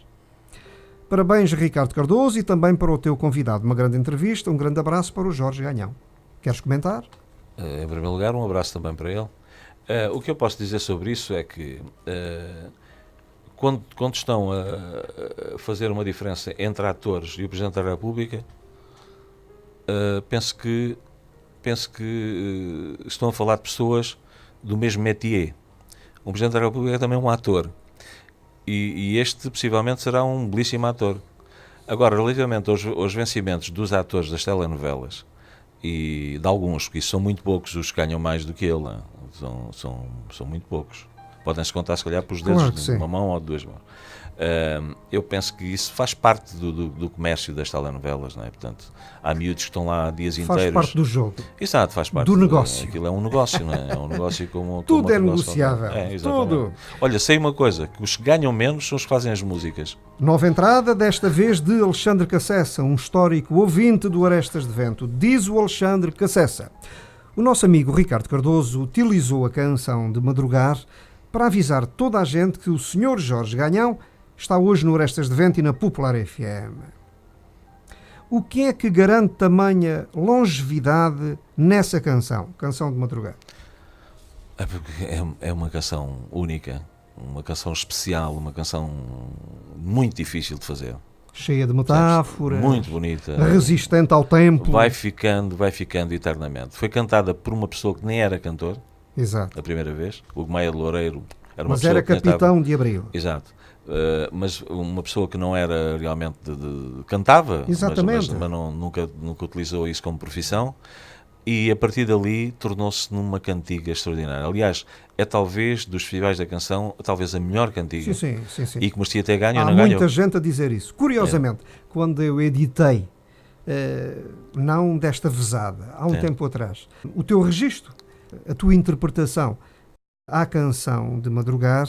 Parabéns, Ricardo Cardoso, e também para o teu convidado. Uma grande entrevista, um grande abraço para o Jorge Ganhão. Queres comentar? Em primeiro lugar, um abraço também para ele. O que eu posso dizer sobre isso é que quando estão a fazer uma diferença entre atores e o Presidente da República, penso que estão a falar de pessoas do mesmo métier. O Presidente da República é também um ator e este possivelmente será um belíssimo ator. Agora, relativamente aos vencimentos dos atores das telenovelas e de alguns, porque isso são muito poucos os que ganham mais do que ele, não é? São muito poucos. Podem-se contar, se calhar, por os dedos de uma mão ou de 2 mãos. Eu penso que isso faz parte do comércio das telenovelas, não é? Portanto, há miúdos que estão lá dias inteiros. Faz parte do jogo. Exato, faz parte do negócio. Aquilo é um negócio, não é? É um negócio como Tudo é negócio negociável. Tudo. Olha, sei uma coisa, que os que ganham menos são os que fazem as músicas. Nova entrada, desta vez de Alexandre Cassessa, um histórico ouvinte do Orestes de Vento. Diz o Alexandre Cassessa: o nosso amigo Ricardo Cardoso utilizou a canção de madrugar para avisar toda a gente que o Sr. Jorge Ganhão está hoje no Orestes de Vento e na Popular FM. O que é que garante tamanha longevidade nessa canção de madrugada? É porque é uma canção única, uma canção especial, uma canção muito difícil de fazer. Cheia de metáforas, muito bonita, resistente ao tempo. Vai ficando eternamente. Foi cantada por uma pessoa que nem era cantor. Exato. A primeira vez. O Maia de Loureiro era uma mas pessoa era que capitão de Abril. Exato. Mas uma pessoa que não era realmente cantava, exatamente, mas nunca utilizou isso como profissão, e a partir dali tornou-se numa cantiga extraordinária. Aliás, é talvez dos festivais da canção, talvez a melhor cantiga. Sim. E que merecia ter ganho. Há não muita ganhou. gente a dizer isso. Curiosamente, quando eu editei, não desta vezada, há um tempo atrás, o teu registro, a tua interpretação à canção de madrugar,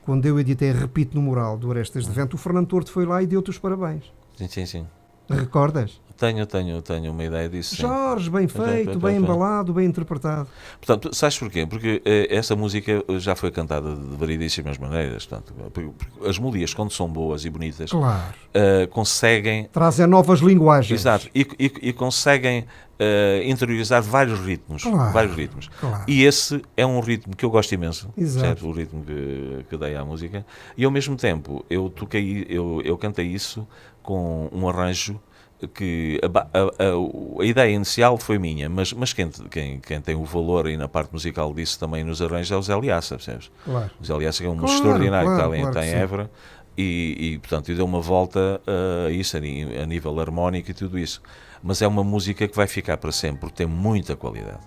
quando eu editei, repito, no mural do Orestes de Vento, o Fernando Torto foi lá e deu-te os parabéns. Sim. Recordas? Tenho uma ideia disso. Jorge, bem feito, bem embalado, bem interpretado. Portanto, sabes porquê? Porque essa música já foi cantada de variedíssimas maneiras. Portanto, as melodias, quando são boas e bonitas, claro, conseguem... trazem novas linguagens. Exato. E conseguem interiorizar vários ritmos. Claro. E esse é um ritmo que eu gosto imenso. Exato. Certo? O ritmo que dei à música. E ao mesmo tempo, eu cantei isso com um arranjo que a ideia inicial foi minha, mas quem tem o valor aí na parte musical disso também nos arranjos é o Zé Liaça, percebes? Claro. O Zé Liaça é um Claro, músico extraordinário, claro, que está claro em que sim. Évora, e portanto deu uma volta a isso, a nível harmónico e tudo isso. Mas é uma música que vai ficar para sempre, porque tem muita qualidade.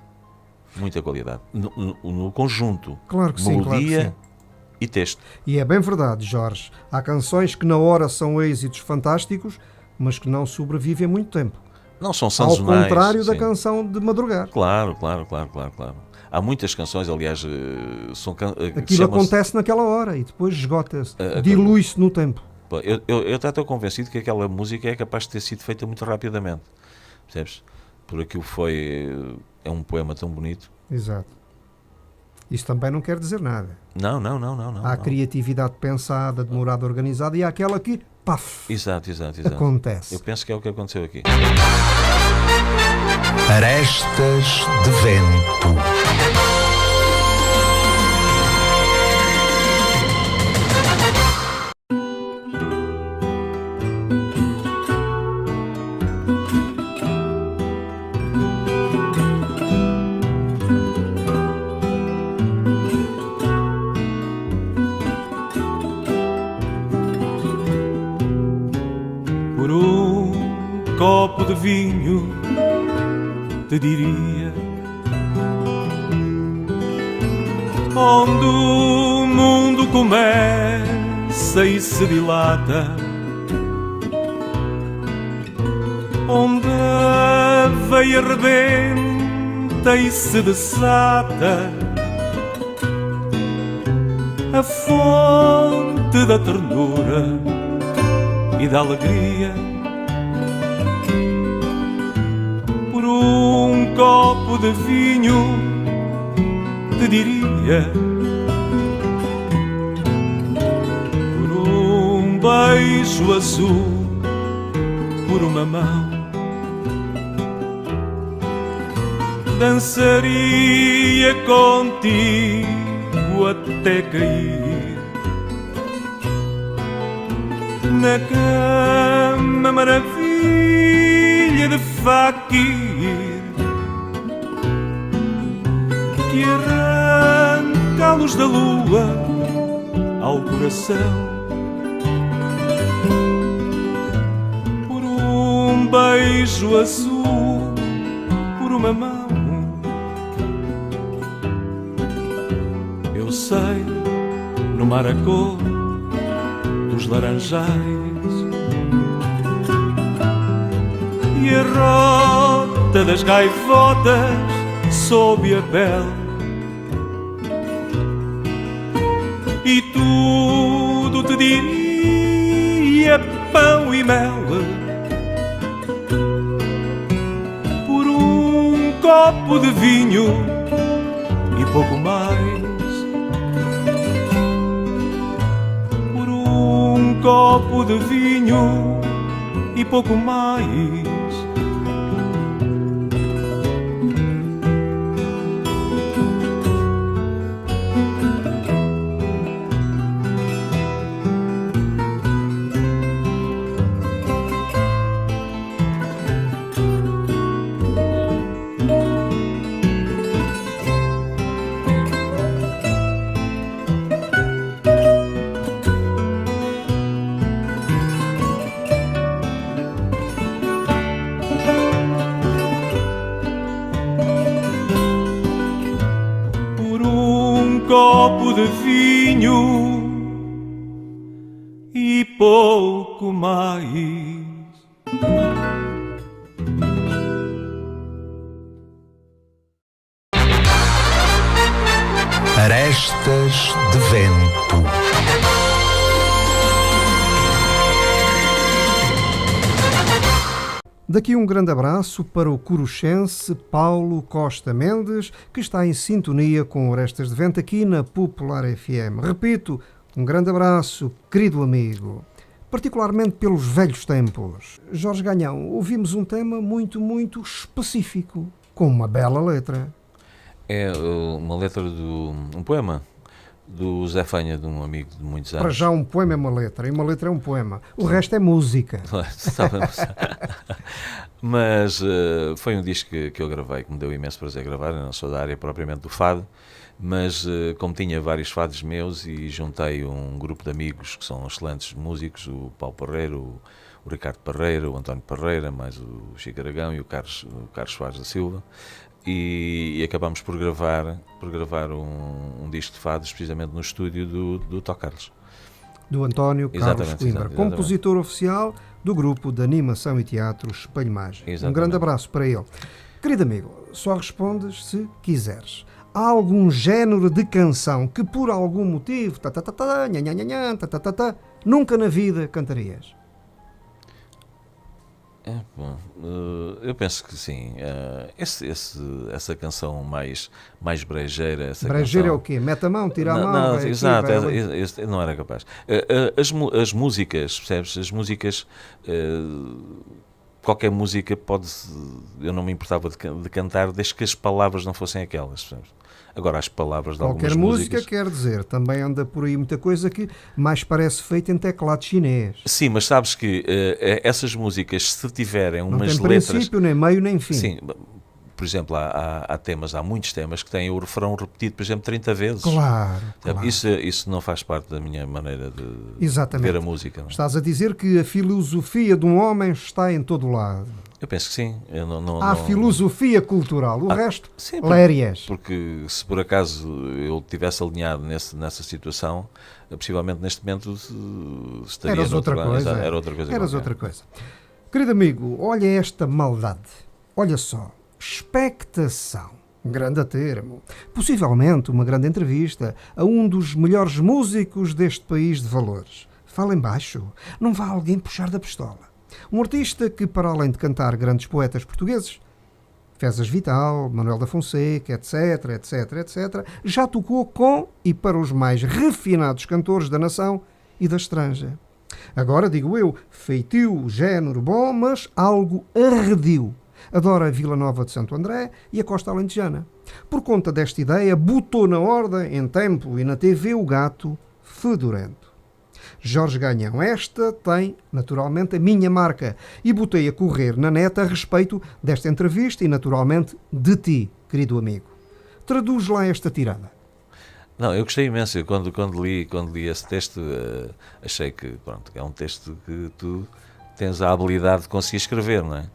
Muita qualidade. No conjunto, Claro que sim, melodia claro que sim. e texto. E é bem verdade, Jorge. Há canções que na hora são êxitos fantásticos, mas que não sobrevivem muito tempo. Não são Ao sazonais. contrário da sim. canção de madrugar. Claro. Há muitas canções, aliás, Aquilo acontece naquela hora e depois esgota-se, dilui-se no tempo. Eu até estou convencido que aquela música é capaz de ter sido feita muito rapidamente, percebes? Por aquilo é um poema tão bonito. Exato. Isso também não quer dizer nada. Não. Há a criatividade pensada, demorada, organizada e há aquela que, paf, Exato. acontece. Eu penso que é o que aconteceu aqui. Arestas de vento. Por um copo de vinho te diria, onde o mundo começa e se dilata, onde a veia rebenta e se desata, a fonte da ternura e da alegria. Por um copo de vinho te diria, por um beijo azul, por uma mão, dançaria contigo até cair na cama maravilha de faquir que arranca a luz da lua ao coração. Por um beijo azul, por uma mão, eu sei no mar a cor dos laranjais e a rota das gaivotas sob a pele, e tudo te diria pão e mel. Por um copo de vinho e pouco mais, um copo de vinho e pouco mais. Copo de vinho e pouco mais. Arestas de vento. Daqui um grande abraço para o coruchense Paulo Costa Mendes, que está em sintonia com Arestas de Vento aqui na Popular FM. Repito, um grande abraço, querido amigo, particularmente pelos velhos tempos. Jorge Ganhão, ouvimos um tema muito, muito específico, com uma bela letra. É uma letra de um poema Do Zé Fanha, de um amigo de muitos anos. Para já um poema é uma letra, e uma letra é um poema. O resto é música. Mas foi um disco que eu gravei, que me deu imenso prazer gravar. Eu não sou da área propriamente do fado, mas como tinha vários fados meus e juntei um grupo de amigos que são excelentes músicos, o Paulo Parreira, o Ricardo Parreira, o António Parreira, mais o Chico Aragão e o Carlos Soares da Silva, e acabámos por gravar um disco de fados precisamente no estúdio do Tó Carlos. Do António Carlos Coimbra, exatamente. Compositor oficial do grupo de animação e teatro Espelho Mágico. Um grande abraço para ele. Querido amigo, só respondes se quiseres. Há algum género de canção que por algum motivo nunca na vida cantarias? Eu penso que sim. Essa canção mais brejeira. Brejeira é o quê? Mete a mão, tira a mão? Não, exato, não era capaz. As músicas, percebes? As músicas, qualquer música eu não me importava de cantar desde que as palavras não fossem aquelas, percebes? Agora, as palavras de algumas músicas... Qualquer música, quer dizer, também anda por aí muita coisa que mais parece feita em teclado chinês. Sim, mas sabes que essas músicas, se tiverem umas letras... Não tem princípio, nem meio, nem fim. Sim, por exemplo, há muitos temas que têm o refrão repetido, por exemplo, 30 vezes. Claro. Isso não faz parte da minha maneira de ver a música. Não? Estás a dizer que a filosofia de um homem está em todo lado. Eu penso que sim. Há filosofia cultural, o resto, sim, lérias. Porque se por acaso eu tivesse alinhado nessa situação, possivelmente neste momento estaria outra coisa. Era outra coisa. Eras outra coisa. Querido amigo, olha esta maldade. Olha só. Expectação. Um grande termo. Possivelmente uma grande entrevista a um dos melhores músicos deste país de valores. Fala em baixo. Não vá alguém puxar da pistola. Um artista que, para além de cantar grandes poetas portugueses, Fezas Vital, Manuel da Fonseca, etc, já tocou com e para os mais refinados cantores da nação e da estrangeira. Agora, digo eu, feitio, género bom, mas algo arredio. Adora a Vila Nova de Santo André e a Costa Alentejana. Por conta desta ideia, botou na ordem, em tempo e na TV, o gato fedorento. Jorge Ganhão, esta tem, naturalmente, a minha marca e botei a correr na net a respeito desta entrevista e, naturalmente, de ti, querido amigo. Traduz lá esta tirada. Não, eu gostei imenso. Quando li esse texto, achei que, pronto, é um texto que tu tens a habilidade de conseguir escrever, não é?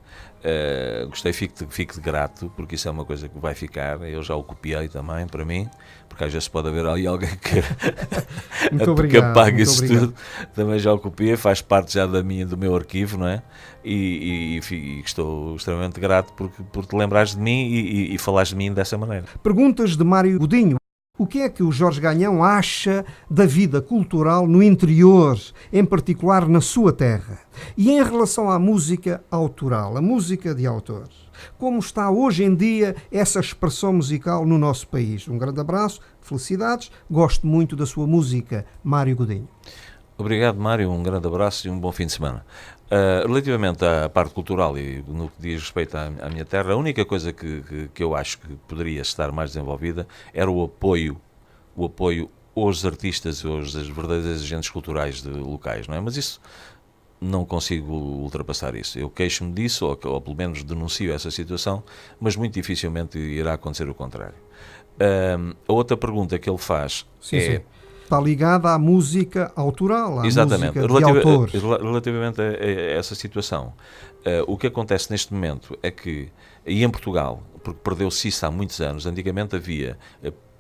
Gostei, fico de grato, porque isso é uma coisa que vai ficar. Eu já o copiei também para mim, porque às vezes pode haver ali alguém que apague isso tudo. Também já o copiei, faz parte já do meu arquivo, não é? E estou extremamente grato por te lembrares de mim e falares de mim dessa maneira. Perguntas de Mário Godinho. O que é que o Jorge Ganhão acha da vida cultural no interior, em particular na sua terra? E em relação à música autoral, a música de autor? Como está hoje em dia essa expressão musical no nosso país? Um grande abraço, felicidades, gosto muito da sua música, Mário Godinho. Obrigado, Mário, um grande abraço e um bom fim de semana. Relativamente à parte cultural e no que diz respeito à minha terra, a única coisa que eu acho que poderia estar mais desenvolvida era o apoio aos artistas, aos verdadeiros agentes culturais locais, não é? Mas isso não consigo ultrapassar isso. Eu queixo-me disso, ou pelo menos denuncio essa situação, mas muito dificilmente irá acontecer o contrário. A outra pergunta que ele faz sim. Está ligada à música autoral, à exatamente. música de autor. Relativamente a essa situação, o que acontece neste momento é que, e em Portugal, porque perdeu-se isso há muitos anos, antigamente havia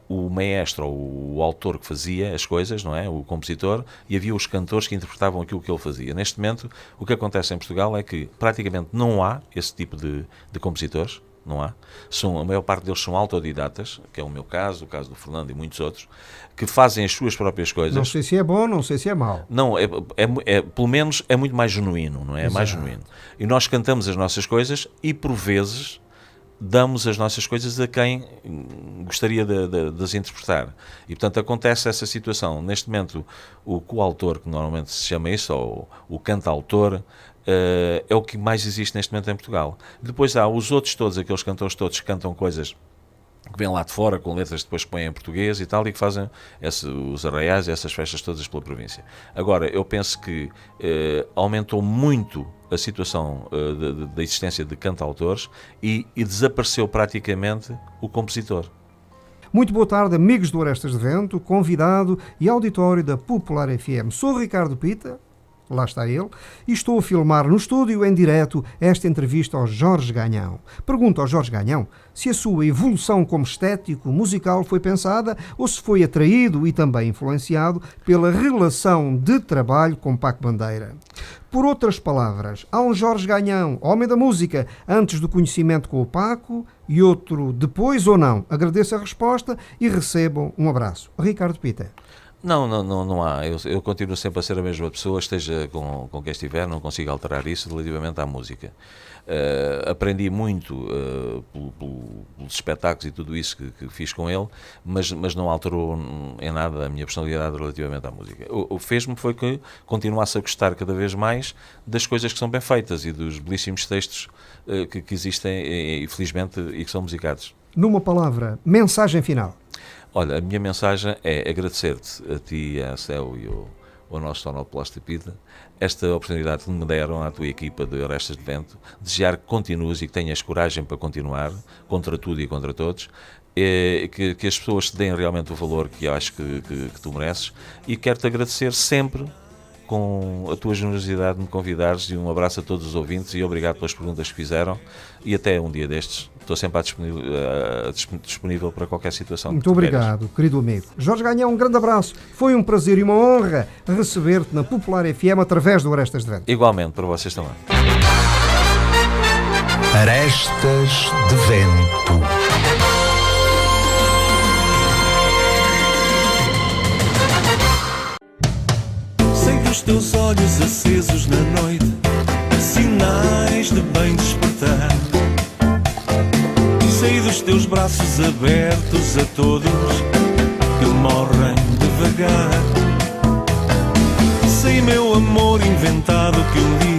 o maestro ou o autor que fazia as coisas, não é? O compositor, e havia os cantores que interpretavam aquilo que ele fazia. Neste momento, o que acontece em Portugal é que praticamente não há esse tipo de compositores. Não há. A maior parte deles são autodidatas, que é o meu caso, o caso do Fernando e muitos outros, que fazem as suas próprias coisas. Não sei se é bom, não sei se é mau. Não, pelo menos é muito mais genuíno, não é? É mais genuíno. E nós cantamos as nossas coisas e, por vezes, damos as nossas coisas a quem gostaria de as interpretar. E, portanto, acontece essa situação. Neste momento, o coautor, que normalmente se chama isso, ou o cantautor, é o que mais existe neste momento em Portugal. Depois há os outros todos, aqueles cantores todos que cantam coisas que vêm lá de fora, com letras que depois põem em português e tal, e que fazem os arraiais e essas festas todas pela província. Agora, eu penso que aumentou muito a situação da existência de cantautores e desapareceu praticamente o compositor. Muito boa tarde, amigos do Orestas de Vento, convidado e auditório da Popular FM. Sou Ricardo Pita, lá está ele, e estou a filmar no estúdio em direto esta entrevista ao Jorge Ganhão. Pergunto ao Jorge Ganhão se a sua evolução como estético musical foi pensada ou se foi atraído e também influenciado pela relação de trabalho com Paco Bandeira. Por outras palavras, há um Jorge Ganhão, homem da música, antes do conhecimento com o Paco e outro depois ou não? Agradeço a resposta e recebam um abraço. Ricardo Pita. Não há. Eu continuo sempre a ser a mesma pessoa, esteja com quem estiver, não consigo alterar isso relativamente à música. Aprendi muito pelos espetáculos e tudo isso que fiz com ele, mas não alterou em nada a minha personalidade relativamente à música. O que fez-me foi que continuasse a gostar cada vez mais das coisas que são bem feitas e dos belíssimos textos que existem e felizmente e que são musicados. Numa palavra, mensagem final. Olha, a minha mensagem é agradecer-te a ti, à Céu e ao nosso sonoplasta Pita, esta oportunidade que me deram à tua equipa de Orestas de Vento, desejar que continues e que tenhas coragem para continuar, contra tudo e contra todos, que as pessoas te deem realmente o valor que eu acho que tu mereces, e quero-te agradecer sempre com a tua generosidade de me convidares, e um abraço a todos os ouvintes e obrigado pelas perguntas que fizeram, e até um dia destes estou sempre disponível para qualquer situação. Muito obrigado, querido amigo. Jorge Ganhão, um grande abraço. Foi um prazer e uma honra receber-te na Popular FM através do Orestas de Vento. Igualmente, para vocês também. Arestas de Vento. Sei dos teus olhos acesos na noite, sinais de bem despertar. Sei dos teus braços abertos a todos que morrem devagar. Sei, meu amor inventado, que um dia